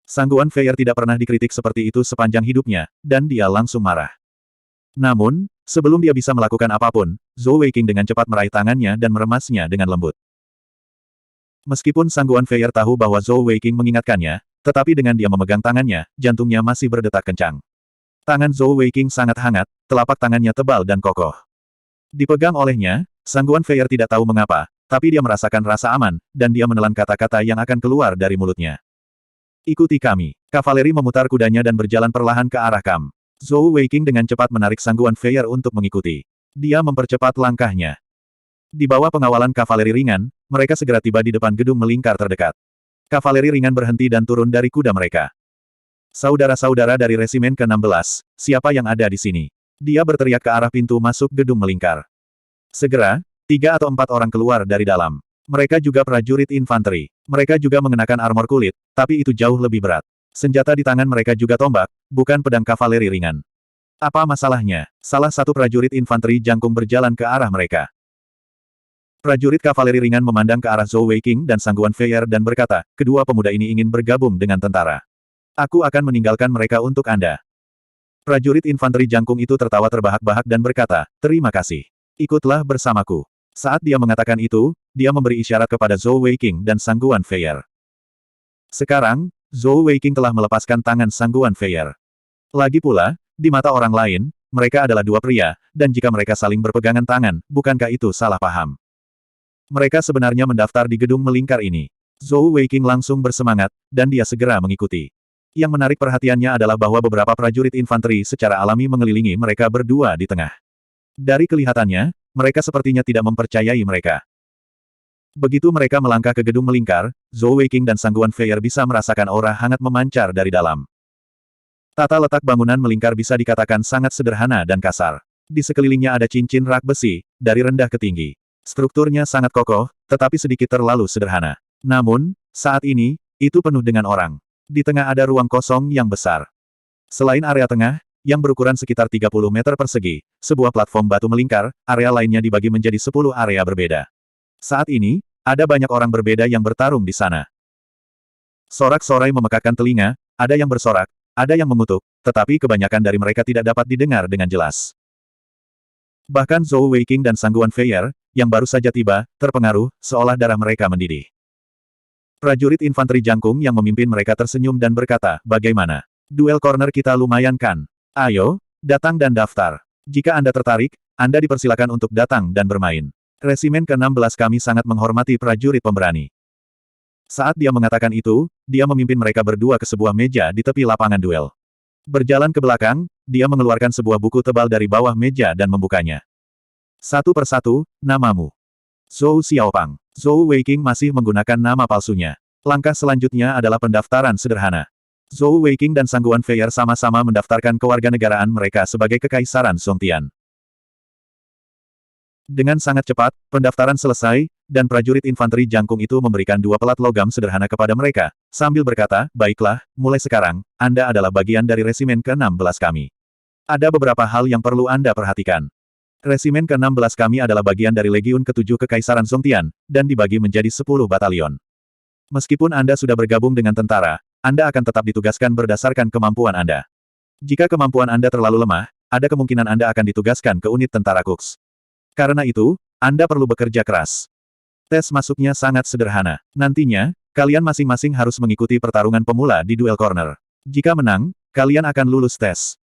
Sangguan Feier tidak pernah dikritik seperti itu sepanjang hidupnya, dan dia langsung marah. Namun, sebelum dia bisa melakukan apapun, Zhou Weiqing dengan cepat meraih tangannya dan meremasnya dengan lembut. Meskipun Sangguan Feier tahu bahwa Zhou Weiqing mengingatkannya, tetapi dengan dia memegang tangannya, jantungnya masih berdetak kencang. Tangan Zhou Weiqing sangat hangat, telapak tangannya tebal dan kokoh. Dipegang olehnya, Sangguan Feier tidak tahu mengapa, tapi dia merasakan rasa aman, dan dia menelan kata-kata yang akan keluar dari mulutnya. Ikuti kami. Kavaleri memutar kudanya dan berjalan perlahan ke arah kam. Zhou Weiqing dengan cepat menarik Sangguan Feier untuk mengikuti. Dia mempercepat langkahnya. Di bawah pengawalan kavaleri ringan, mereka segera tiba di depan gedung melingkar terdekat. Kavaleri ringan berhenti dan turun dari kuda mereka. Saudara-saudara dari resimen ke-16, siapa yang ada di sini? Dia berteriak ke arah pintu masuk gedung melingkar. Segera, 3 atau 4 orang keluar dari dalam. Mereka juga prajurit infanteri. Mereka juga mengenakan armor kulit, tapi itu jauh lebih berat. Senjata di tangan mereka juga tombak, bukan pedang kavaleri ringan. Apa masalahnya? Salah satu prajurit infanteri jangkung berjalan ke arah mereka. Prajurit kavaleri ringan memandang ke arah Zhou Weiqing dan Sangguan Feier dan berkata, kedua pemuda ini ingin bergabung dengan tentara. Aku akan meninggalkan mereka untuk Anda. Prajurit infanteri jangkung itu tertawa terbahak-bahak dan berkata, terima kasih. Ikutlah bersamaku. Saat dia mengatakan itu, dia memberi isyarat kepada Zhou Weiqing dan Sangguan Feier. Sekarang, Zhou Weiqing telah melepaskan tangan Sangguan Feier. Lagi pula, di mata orang lain, mereka adalah 2 pria, dan jika mereka saling berpegangan tangan, bukankah itu salah paham? Mereka sebenarnya mendaftar di gedung melingkar ini. Zhou Weiqing langsung bersemangat, dan dia segera mengikuti. Yang menarik perhatiannya adalah bahwa beberapa prajurit infanteri secara alami mengelilingi mereka berdua di tengah. Dari kelihatannya, mereka sepertinya tidak mempercayai mereka. Begitu mereka melangkah ke gedung melingkar, Zhou Weiqing dan Sangguan Feier bisa merasakan aura hangat memancar dari dalam. Tata letak bangunan melingkar bisa dikatakan sangat sederhana dan kasar. Di sekelilingnya ada cincin rak besi, dari rendah ke tinggi. Strukturnya sangat kokoh, tetapi sedikit terlalu sederhana. Namun, saat ini, itu penuh dengan orang. Di tengah ada ruang kosong yang besar. Selain area tengah, yang berukuran sekitar 30 meter persegi, sebuah platform batu melingkar, area lainnya dibagi menjadi 10 area berbeda. Saat ini, ada banyak orang berbeda yang bertarung di sana. Sorak-sorai memekakkan telinga, ada yang bersorak, ada yang mengutuk, tetapi kebanyakan dari mereka tidak dapat didengar dengan jelas. Bahkan Zhou Weiqing dan Sangguan Feier, yang baru saja tiba, terpengaruh, seolah darah mereka mendidih. Prajurit infanteri jangkung yang memimpin mereka tersenyum dan berkata, bagaimana? Duel corner kita lumayan kan? Ayo, datang dan daftar. Jika Anda tertarik, Anda dipersilakan untuk datang dan bermain. Resimen ke-16 kami sangat menghormati prajurit pemberani. Saat dia mengatakan itu, dia memimpin mereka berdua ke sebuah meja di tepi lapangan duel. Berjalan ke belakang, dia mengeluarkan sebuah buku tebal dari bawah meja dan membukanya. Satu persatu, namamu. Zhou Xiaopang. Zhou Weiqing masih menggunakan nama palsunya. Langkah selanjutnya adalah pendaftaran sederhana. Zhou Weiqing dan Sangguan Feier sama-sama mendaftarkan kewarganegaraan mereka sebagai Kekaisaran Songtian. Dengan sangat cepat, pendaftaran selesai, dan prajurit infanteri jangkung itu memberikan 2 pelat logam sederhana kepada mereka, sambil berkata, baiklah, mulai sekarang, Anda adalah bagian dari resimen ke-16 kami. Ada beberapa hal yang perlu Anda perhatikan. Resimen ke-16 kami adalah bagian dari Legiun ke-7 Kekaisaran Songtian, dan dibagi menjadi 10 batalion. Meskipun Anda sudah bergabung dengan tentara, Anda akan tetap ditugaskan berdasarkan kemampuan Anda. Jika kemampuan Anda terlalu lemah, ada kemungkinan Anda akan ditugaskan ke unit tentara Kuks. Karena itu, Anda perlu bekerja keras. Tes masuknya sangat sederhana. Nantinya, kalian masing-masing harus mengikuti pertarungan pemula di duel corner. Jika menang, kalian akan lulus tes.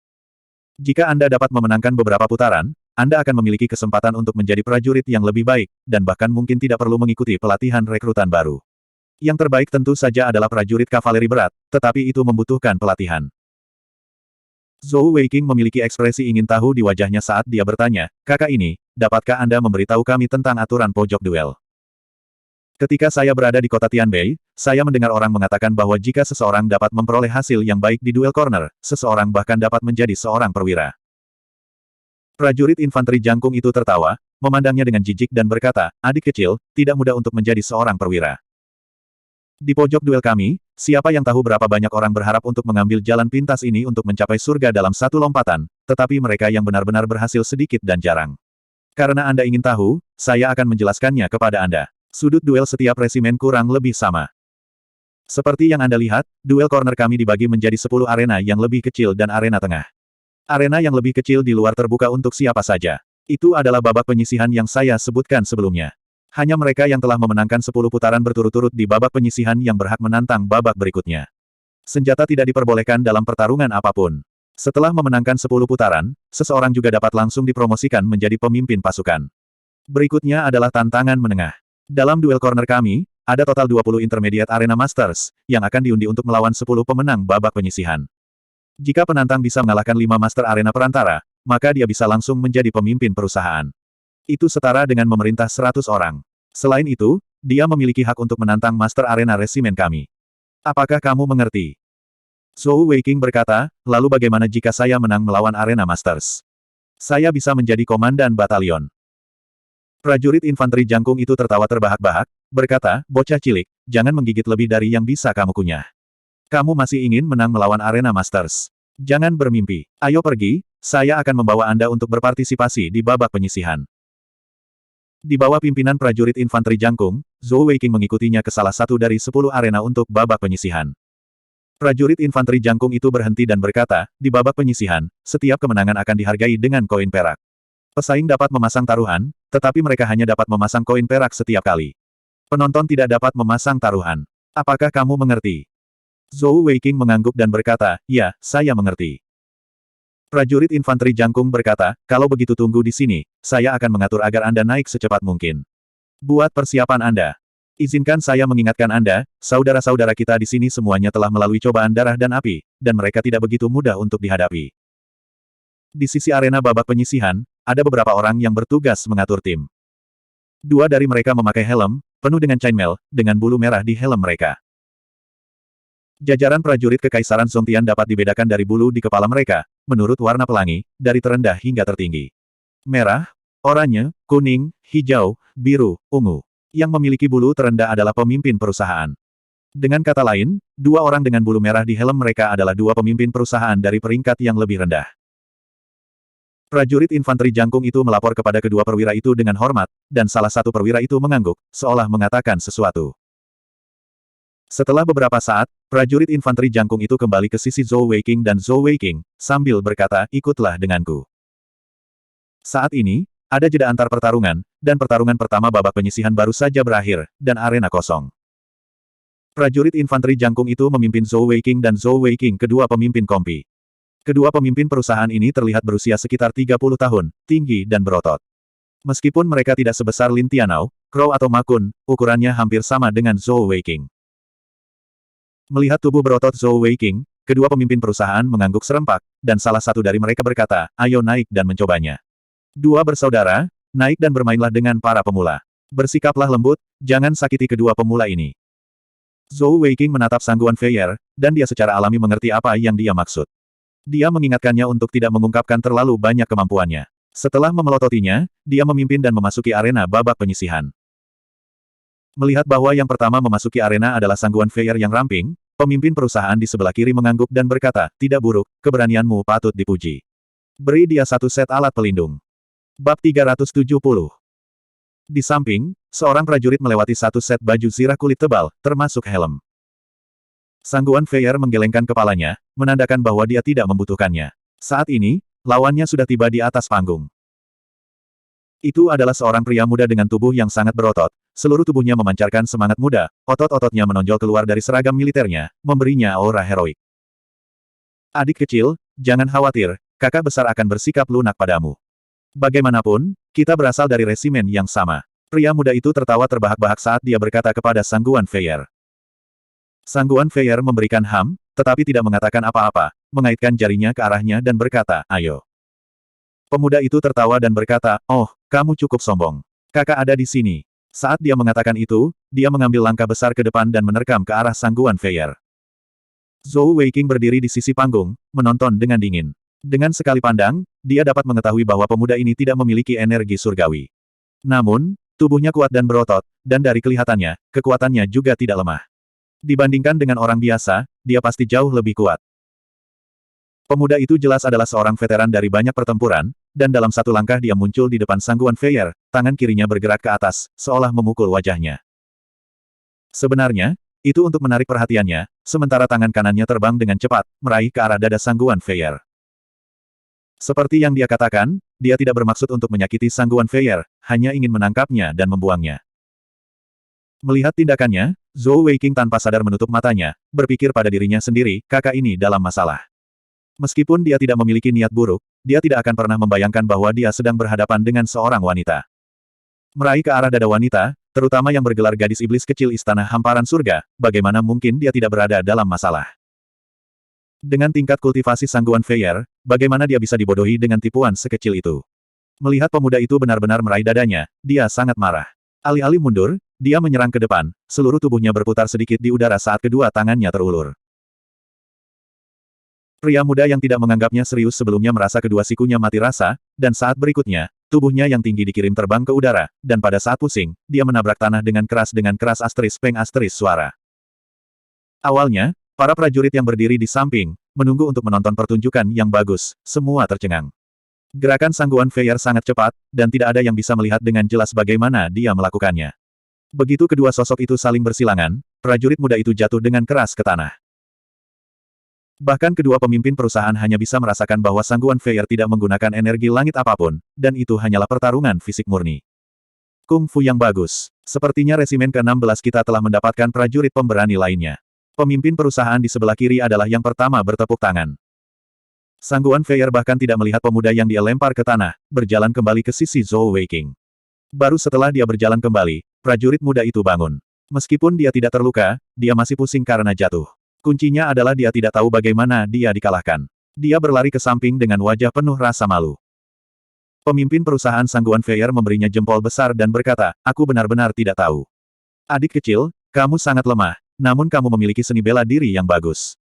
Jika Anda dapat memenangkan beberapa putaran, Anda akan memiliki kesempatan untuk menjadi prajurit yang lebih baik, dan bahkan mungkin tidak perlu mengikuti pelatihan rekrutan baru. Yang terbaik tentu saja adalah prajurit kavaleri berat, tetapi itu membutuhkan pelatihan. Zhou Weiqing memiliki ekspresi ingin tahu di wajahnya saat dia bertanya, kakak ini, dapatkah Anda memberitahu kami tentang aturan pojok duel? Ketika saya berada di kota Tianbei, saya mendengar orang mengatakan bahwa jika seseorang dapat memperoleh hasil yang baik di duel corner, seseorang bahkan dapat menjadi seorang perwira. Prajurit infanteri jangkung itu tertawa, memandangnya dengan jijik dan berkata, adik kecil, tidak mudah untuk menjadi seorang perwira. Di pojok duel kami, siapa yang tahu berapa banyak orang berharap untuk mengambil jalan pintas ini untuk mencapai surga dalam satu lompatan, tetapi mereka yang benar-benar berhasil sedikit dan jarang. Karena Anda ingin tahu, saya akan menjelaskannya kepada Anda. Sudut duel setiap resimen kurang lebih sama. Seperti yang Anda lihat, duel corner kami dibagi menjadi 10 arena yang lebih kecil dan arena tengah. Arena yang lebih kecil di luar terbuka untuk siapa saja. Itu adalah babak penyisihan yang saya sebutkan sebelumnya. Hanya mereka yang telah memenangkan 10 putaran berturut-turut di babak penyisihan yang berhak menantang babak berikutnya. Senjata tidak diperbolehkan dalam pertarungan apapun. Setelah memenangkan 10 putaran, seseorang juga dapat langsung dipromosikan menjadi pemimpin pasukan. Berikutnya adalah tantangan menengah. Dalam duel corner kami, ada total 20 Intermediate Arena Masters, yang akan diundi untuk melawan 10 pemenang babak penyisihan. Jika penantang bisa mengalahkan 5 Master Arena Perantara, maka dia bisa langsung menjadi pemimpin perusahaan. Itu setara dengan memerintah 100 orang. Selain itu, dia memiliki hak untuk menantang Master Arena Resimen kami. Apakah kamu mengerti? Zhou Weiqing berkata, lalu bagaimana jika saya menang melawan Arena Masters? Saya bisa menjadi komandan batalion. Prajurit infanteri jangkung itu tertawa terbahak-bahak, berkata, bocah cilik, jangan menggigit lebih dari yang bisa kamu kunyah. Kamu masih ingin menang melawan Arena Masters. Jangan bermimpi. Ayo pergi, saya akan membawa Anda untuk berpartisipasi di babak penyisihan. Di bawah pimpinan prajurit infanteri jangkung, Zhou Weiqing mengikutinya ke salah satu dari 10 arena untuk babak penyisihan. Prajurit infanteri jangkung itu berhenti dan berkata, di babak penyisihan, setiap kemenangan akan dihargai dengan koin perak. Pesaing dapat memasang taruhan, tetapi mereka hanya dapat memasang koin perak setiap kali. Penonton tidak dapat memasang taruhan. Apakah kamu mengerti? Zhou Weiqing mengangguk dan berkata, ya, saya mengerti. Prajurit infanteri jangkung berkata, kalau begitu tunggu di sini, saya akan mengatur agar Anda naik secepat mungkin. Buat persiapan Anda. Izinkan saya mengingatkan Anda, saudara-saudara kita di sini semuanya telah melalui cobaan darah dan api, dan mereka tidak begitu mudah untuk dihadapi. Di sisi arena babak penyisihan, ada beberapa orang yang bertugas mengatur tim. 2 dari mereka memakai helm, penuh dengan chainmail, dengan bulu merah di helm mereka. Jajaran prajurit Kekaisaran Songtian dapat dibedakan dari bulu di kepala mereka, menurut warna pelangi, dari terendah hingga tertinggi. Merah, oranye, kuning, hijau, biru, ungu. Yang memiliki bulu terendah adalah pemimpin perusahaan. Dengan kata lain, 2 orang dengan bulu merah di helm mereka adalah 2 pemimpin perusahaan dari peringkat yang lebih rendah. Prajurit infanteri jangkung itu melapor kepada kedua perwira itu dengan hormat, dan salah satu perwira itu mengangguk, seolah mengatakan sesuatu. Setelah beberapa saat, prajurit infanteri jangkung itu kembali ke sisi Zhou Weiqing dan Zhou Weiqing, sambil berkata, ikutlah denganku. Saat ini, ada jeda antar pertarungan, dan pertarungan pertama babak penyisihan baru saja berakhir, dan arena kosong. Prajurit infanteri jangkung itu memimpin Zhou Weiqing dan Zhou Weiqing kedua pemimpin kompi. Kedua pemimpin perusahaan ini terlihat berusia sekitar 30 tahun, tinggi dan berotot. Meskipun mereka tidak sebesar Lin Tianao, Crow atau Ma Kun, ukurannya hampir sama dengan Zhou Weiqing. Melihat tubuh berotot Zhou Weiqing, kedua pemimpin perusahaan mengangguk serempak, dan salah satu dari mereka berkata, ayo naik dan mencobanya. 2 bersaudara, naik dan bermainlah dengan para pemula. Bersikaplah lembut, jangan sakiti kedua pemula ini. Zhou Weiqing menatap Sangguan Feier, dan dia secara alami mengerti apa yang dia maksud. Dia mengingatkannya untuk tidak mengungkapkan terlalu banyak kemampuannya. Setelah memelototinya, dia memimpin dan memasuki arena babak penyisihan. Melihat bahwa yang pertama memasuki arena adalah Sangguan Feier yang ramping, pemimpin perusahaan di sebelah kiri mengangguk dan berkata, "Tidak buruk, keberanianmu patut dipuji. Beri dia satu set alat pelindung." Bab 370. Di samping, seorang prajurit melewati satu set baju zirah kulit tebal, termasuk helm. Sangguan Feier menggelengkan kepalanya, menandakan bahwa dia tidak membutuhkannya. Saat ini, lawannya sudah tiba di atas panggung. Itu adalah seorang pria muda dengan tubuh yang sangat berotot, seluruh tubuhnya memancarkan semangat muda, otot-ototnya menonjol keluar dari seragam militernya, memberinya aura heroik. "Adik kecil, jangan khawatir, kakak besar akan bersikap lunak padamu. Bagaimanapun, kita berasal dari resimen yang sama." Pria muda itu tertawa terbahak-bahak saat dia berkata kepada Sangguan Feier. Sangguan Feier memberikan tetapi tidak mengatakan apa-apa, mengaitkan jarinya ke arahnya dan berkata, "Ayo." Pemuda itu tertawa dan berkata, "Oh, kamu cukup sombong. Kakak ada di sini." Saat dia mengatakan itu, dia mengambil langkah besar ke depan dan menerkam ke arah Sangguan Feier. Zhou Weiqing berdiri di sisi panggung, menonton dengan dingin. Dengan sekali pandang, dia dapat mengetahui bahwa pemuda ini tidak memiliki energi surgawi. Namun, tubuhnya kuat dan berotot, dan dari kelihatannya, kekuatannya juga tidak lemah. Dibandingkan dengan orang biasa, dia pasti jauh lebih kuat. Pemuda itu jelas adalah seorang veteran dari banyak pertempuran, dan dalam satu langkah dia muncul di depan Sangguan Feier, tangan kirinya bergerak ke atas, seolah memukul wajahnya. Sebenarnya, itu untuk menarik perhatiannya, sementara tangan kanannya terbang dengan cepat, meraih ke arah dada Sangguan Feier. Seperti yang dia katakan, dia tidak bermaksud untuk menyakiti Sangguan Feier, hanya ingin menangkapnya dan membuangnya. Melihat tindakannya, Zhou Weiqing tanpa sadar menutup matanya, berpikir pada dirinya sendiri, kakak ini dalam masalah. Meskipun dia tidak memiliki niat buruk, dia tidak akan pernah membayangkan bahwa dia sedang berhadapan dengan seorang wanita. Meraih ke arah dada wanita, terutama yang bergelar gadis iblis kecil istana hamparan surga, bagaimana mungkin dia tidak berada dalam masalah? Dengan tingkat kultivasi Sangguan Feier, bagaimana dia bisa dibodohi dengan tipuan sekecil itu? Melihat pemuda itu benar-benar meraih dadanya, dia sangat marah. Alih-alih mundur, dia menyerang ke depan, seluruh tubuhnya berputar sedikit di udara saat kedua tangannya terulur. Pria muda yang tidak menganggapnya serius sebelumnya merasa kedua sikunya mati rasa, dan saat berikutnya, tubuhnya yang tinggi dikirim terbang ke udara, dan pada saat pusing, dia menabrak tanah dengan keras peng suara. Awalnya, para prajurit yang berdiri di samping, menunggu untuk menonton pertunjukan yang bagus, semua tercengang. Gerakan Sangguan Feier sangat cepat, dan tidak ada yang bisa melihat dengan jelas bagaimana dia melakukannya. Begitu kedua sosok itu saling bersilangan, prajurit muda itu jatuh dengan keras ke tanah. Bahkan kedua pemimpin perusahaan hanya bisa merasakan bahwa Sangguan Feier tidak menggunakan energi langit apapun, dan itu hanyalah pertarungan fisik murni. Kung Fu yang bagus. Sepertinya resimen ke-16 kita telah mendapatkan prajurit pemberani lainnya. Pemimpin perusahaan di sebelah kiri adalah yang pertama bertepuk tangan. Sangguan Feier bahkan tidak melihat pemuda yang dia lempar ke tanah, berjalan kembali ke sisi Zhou Weiqing. Baru setelah dia berjalan kembali, prajurit muda itu bangun. Meskipun dia tidak terluka, dia masih pusing karena jatuh. Kuncinya adalah dia tidak tahu bagaimana dia dikalahkan. Dia berlari ke samping dengan wajah penuh rasa malu. Pemimpin perusahaan Sangguan Feier memberinya jempol besar dan berkata, "Aku benar-benar tidak tahu. Adik kecil, kamu sangat lemah, namun kamu memiliki seni bela diri yang bagus.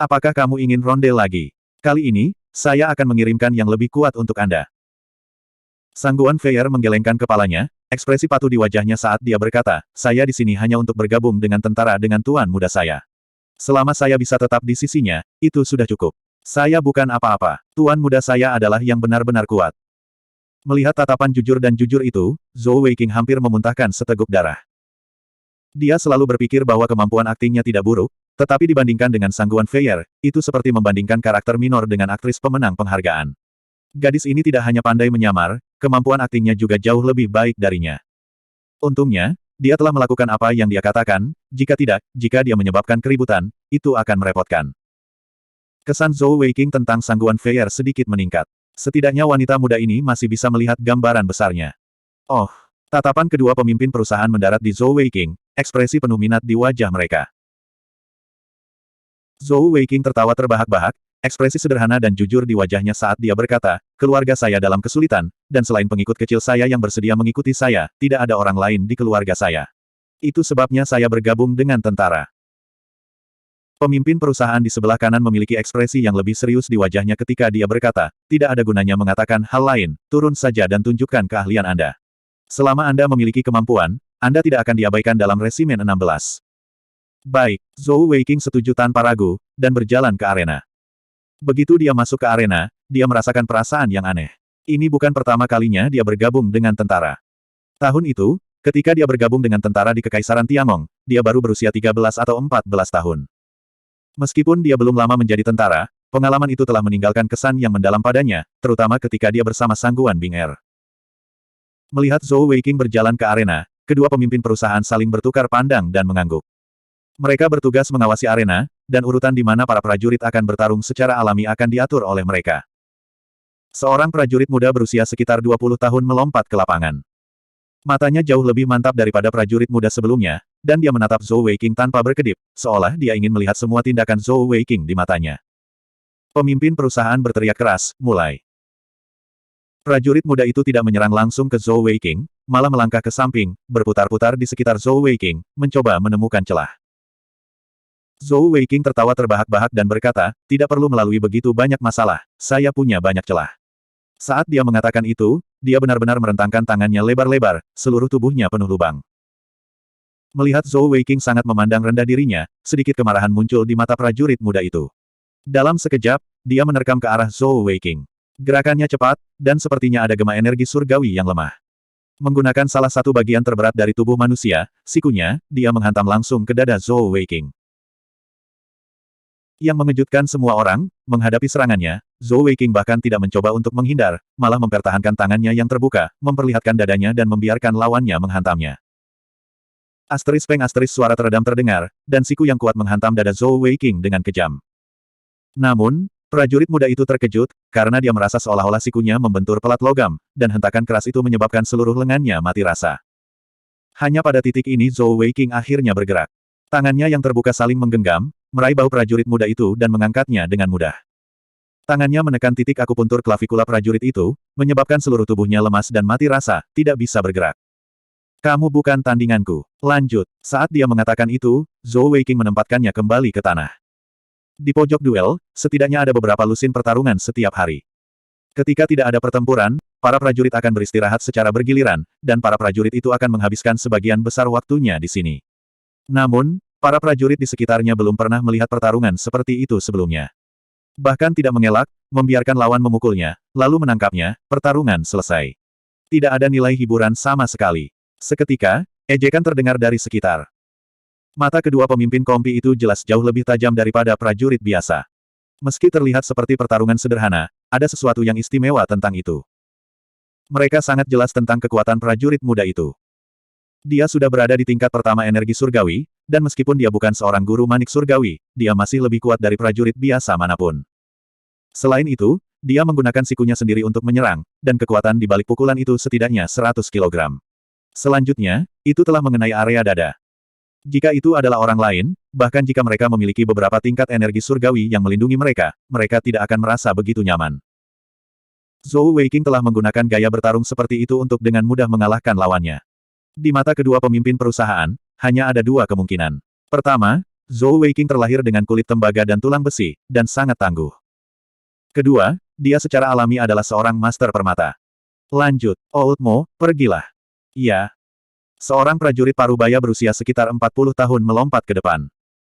Apakah kamu ingin ronde lagi? Kali ini, saya akan mengirimkan yang lebih kuat untuk Anda." Sangguan Feier menggelengkan kepalanya, ekspresi patuh di wajahnya saat dia berkata, "Saya di sini hanya untuk bergabung dengan tentara dengan tuan muda saya. Selama saya bisa tetap di sisinya, itu sudah cukup. Saya bukan apa-apa. Tuan muda saya adalah yang benar-benar kuat." Melihat tatapan jujur dan jujur itu, Zhou Weiqing hampir memuntahkan seteguk darah. Dia selalu berpikir bahwa kemampuan aktingnya tidak buruk, tetapi dibandingkan dengan Sangguan Feier, itu seperti membandingkan karakter minor dengan aktris pemenang penghargaan. Gadis ini tidak hanya pandai menyamar, kemampuan aktingnya juga jauh lebih baik darinya. Untungnya, dia telah melakukan apa yang dia katakan, jika tidak, jika dia menyebabkan keributan, itu akan merepotkan. Kesan Zhou Weiqing tentang Sangguan Feier sedikit meningkat. Setidaknya wanita muda ini masih bisa melihat gambaran besarnya. Oh, tatapan kedua pemimpin perusahaan mendarat di Zhou Weiqing, ekspresi penuh minat di wajah mereka. Zhou Weiqing tertawa terbahak-bahak, Ekspresi sederhana dan jujur di wajahnya saat dia berkata, keluarga saya dalam kesulitan, dan selain pengikut kecil saya yang bersedia mengikuti saya, tidak ada orang lain di keluarga saya. Itu sebabnya saya bergabung dengan tentara. Pemimpin perusahaan di sebelah kanan memiliki ekspresi yang lebih serius di wajahnya ketika dia berkata, tidak ada gunanya mengatakan hal lain, turun saja dan tunjukkan keahlian Anda. Selama Anda memiliki kemampuan, Anda tidak akan diabaikan dalam resimen 16. Baik, Zhou Weiqing setuju tanpa ragu, dan berjalan ke arena. Begitu dia masuk ke arena, dia merasakan perasaan yang aneh. Ini bukan pertama kalinya dia bergabung dengan tentara. Tahun itu, ketika dia bergabung dengan tentara di Kekaisaran Tiangong, dia baru berusia 13 atau 14 tahun. Meskipun dia belum lama menjadi tentara, pengalaman itu telah meninggalkan kesan yang mendalam padanya, terutama ketika dia bersama Sangguan Bing Er. Melihat Zhou Weiqing berjalan ke arena, kedua pemimpin perusahaan saling bertukar pandang dan mengangguk. Mereka bertugas mengawasi arena, dan urutan di mana para prajurit akan bertarung secara alami akan diatur oleh mereka. Seorang prajurit muda berusia sekitar 20 tahun melompat ke lapangan. Matanya jauh lebih mantap daripada prajurit muda sebelumnya, dan dia menatap Zhou Weiqing tanpa berkedip, seolah dia ingin melihat semua tindakan Zhou Weiqing di matanya. Pemimpin perusahaan berteriak keras, mulai. Prajurit muda itu tidak menyerang langsung ke Zhou Weiqing, malah melangkah ke samping, berputar-putar di sekitar Zhou Weiqing, mencoba menemukan celah. Zhou Weiqing tertawa terbahak-bahak dan berkata, tidak perlu melalui begitu banyak masalah, saya punya banyak celah. Saat dia mengatakan itu, dia benar-benar merentangkan tangannya lebar-lebar, seluruh tubuhnya penuh lubang. Melihat Zhou Weiqing sangat memandang rendah dirinya, sedikit kemarahan muncul di mata prajurit muda itu. Dalam sekejap, dia menerkam ke arah Zhou Weiqing. Gerakannya cepat, dan sepertinya ada gema energi surgawi yang lemah. Menggunakan salah satu bagian terberat dari tubuh manusia, sikunya, dia menghantam langsung ke dada Zhou Weiqing. Yang mengejutkan semua orang, menghadapi serangannya, Zhou Weiqing bahkan tidak mencoba untuk menghindar, malah mempertahankan tangannya yang terbuka, memperlihatkan dadanya dan membiarkan lawannya menghantamnya. Suara teredam terdengar, dan siku yang kuat menghantam dada Zhou Weiqing dengan kejam. Namun, prajurit muda itu terkejut, karena dia merasa seolah-olah sikunya membentur pelat logam, dan hentakan keras itu menyebabkan seluruh lengannya mati rasa. Hanya pada titik ini Zhou Weiqing akhirnya bergerak. Tangannya yang terbuka saling menggenggam, meraih bahu prajurit muda itu dan mengangkatnya dengan mudah. Tangannya menekan titik akupuntur klavikula prajurit itu, menyebabkan seluruh tubuhnya lemas dan mati rasa, tidak bisa bergerak. Kamu bukan tandinganku. Lanjut. Saat dia mengatakan itu, Zhou Weiqing menempatkannya kembali ke tanah. Di pojok duel, setidaknya ada beberapa lusin pertarungan setiap hari. Ketika tidak ada pertempuran, para prajurit akan beristirahat secara bergiliran, dan para prajurit itu akan menghabiskan sebagian besar waktunya di sini. Namun, para prajurit di sekitarnya belum pernah melihat pertarungan seperti itu sebelumnya. Bahkan tidak mengelak, membiarkan lawan memukulnya, lalu menangkapnya, pertarungan selesai. Tidak ada nilai hiburan sama sekali. Seketika, ejekan terdengar dari sekitar. Mata kedua pemimpin kompi itu jelas jauh lebih tajam daripada prajurit biasa. Meski terlihat seperti pertarungan sederhana, ada sesuatu yang istimewa tentang itu. Mereka sangat jelas tentang kekuatan prajurit muda itu. Dia sudah berada di tingkat pertama energi surgawi, dan meskipun dia bukan seorang guru manik surgawi, dia masih lebih kuat dari prajurit biasa manapun. Selain itu, dia menggunakan sikunya sendiri untuk menyerang, dan kekuatan di balik pukulan itu setidaknya 100 kg. Selanjutnya, itu telah mengenai area dada. Jika itu adalah orang lain, bahkan jika mereka memiliki beberapa tingkat energi surgawi yang melindungi mereka, mereka tidak akan merasa begitu nyaman. Zhou Weiqing telah menggunakan gaya bertarung seperti itu untuk dengan mudah mengalahkan lawannya. Di mata kedua pemimpin perusahaan, hanya ada dua kemungkinan. Pertama, Zhou Weiqing terlahir dengan kulit tembaga dan tulang besi, dan sangat tangguh. Kedua, dia secara alami adalah seorang master permata. Lanjut, Old Mo, pergilah. Iya. Seorang prajurit parubaya berusia sekitar 40 tahun melompat ke depan.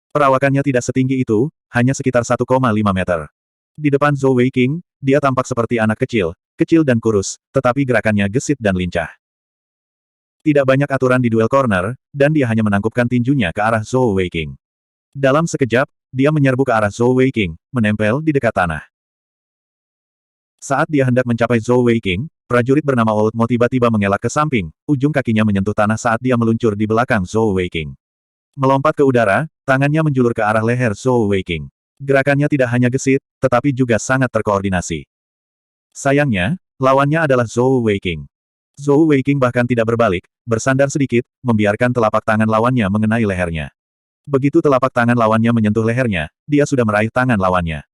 Perawakannya tidak setinggi itu, hanya sekitar 1,5 meter. Di depan Zhou Weiqing, dia tampak seperti anak kecil, kecil dan kurus, tetapi gerakannya gesit dan lincah. Tidak banyak aturan di duel corner, dan dia hanya menangkupkan tinjunya ke arah Zhou Weiqing. Dalam sekejap, dia menyerbu ke arah Zhou Weiqing, menempel di dekat tanah. Saat dia hendak mencapai Zhou Weiqing, prajurit bernama Old Mo tiba-tiba mengelak ke samping, ujung kakinya menyentuh tanah saat dia meluncur di belakang Zhou Weiqing. Melompat ke udara, tangannya menjulur ke arah leher Zhou Weiqing. Gerakannya tidak hanya gesit, tetapi juga sangat terkoordinasi. Sayangnya, lawannya adalah Zhou Weiqing. Zhou Weiqing bahkan tidak berbalik, bersandar sedikit, membiarkan telapak tangan lawannya mengenai lehernya. Begitu telapak tangan lawannya menyentuh lehernya, dia sudah meraih tangan lawannya.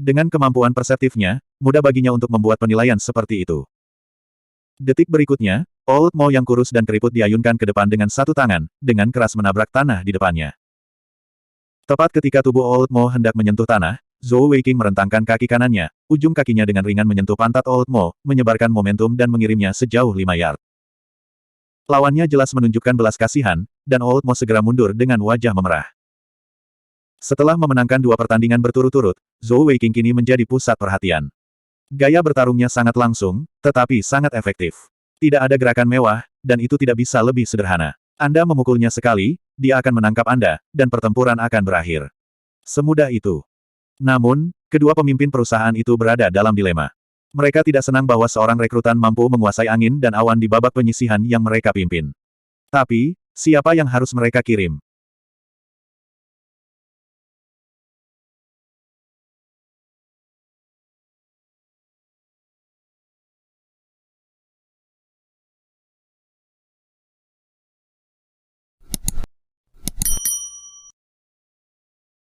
Dengan kemampuan perseptifnya, mudah baginya untuk membuat penilaian seperti itu. Detik berikutnya, Old Mo yang kurus dan keriput diayunkan ke depan dengan satu tangan, dengan keras menabrak tanah di depannya. Tepat ketika tubuh Old Mo hendak menyentuh tanah, Zhou Weiqing merentangkan kaki kanannya, ujung kakinya dengan ringan menyentuh pantat Old Mo, menyebarkan momentum dan mengirimnya sejauh 5 yard. Lawannya jelas menunjukkan belas kasihan, dan Old Mo segera mundur dengan wajah memerah. Setelah memenangkan 2 pertandingan berturut-turut, Zhou Weiqing kini menjadi pusat perhatian. Gaya bertarungnya sangat langsung, tetapi sangat efektif. Tidak ada gerakan mewah, dan itu tidak bisa lebih sederhana. Anda memukulnya sekali, dia akan menangkap Anda, dan pertempuran akan berakhir. Semudah itu. Namun, kedua pemimpin perusahaan itu berada dalam dilema. Mereka tidak senang bahwa seorang rekrutan mampu menguasai angin dan awan di babak penyisihan yang mereka pimpin. Tapi, siapa yang harus mereka kirim?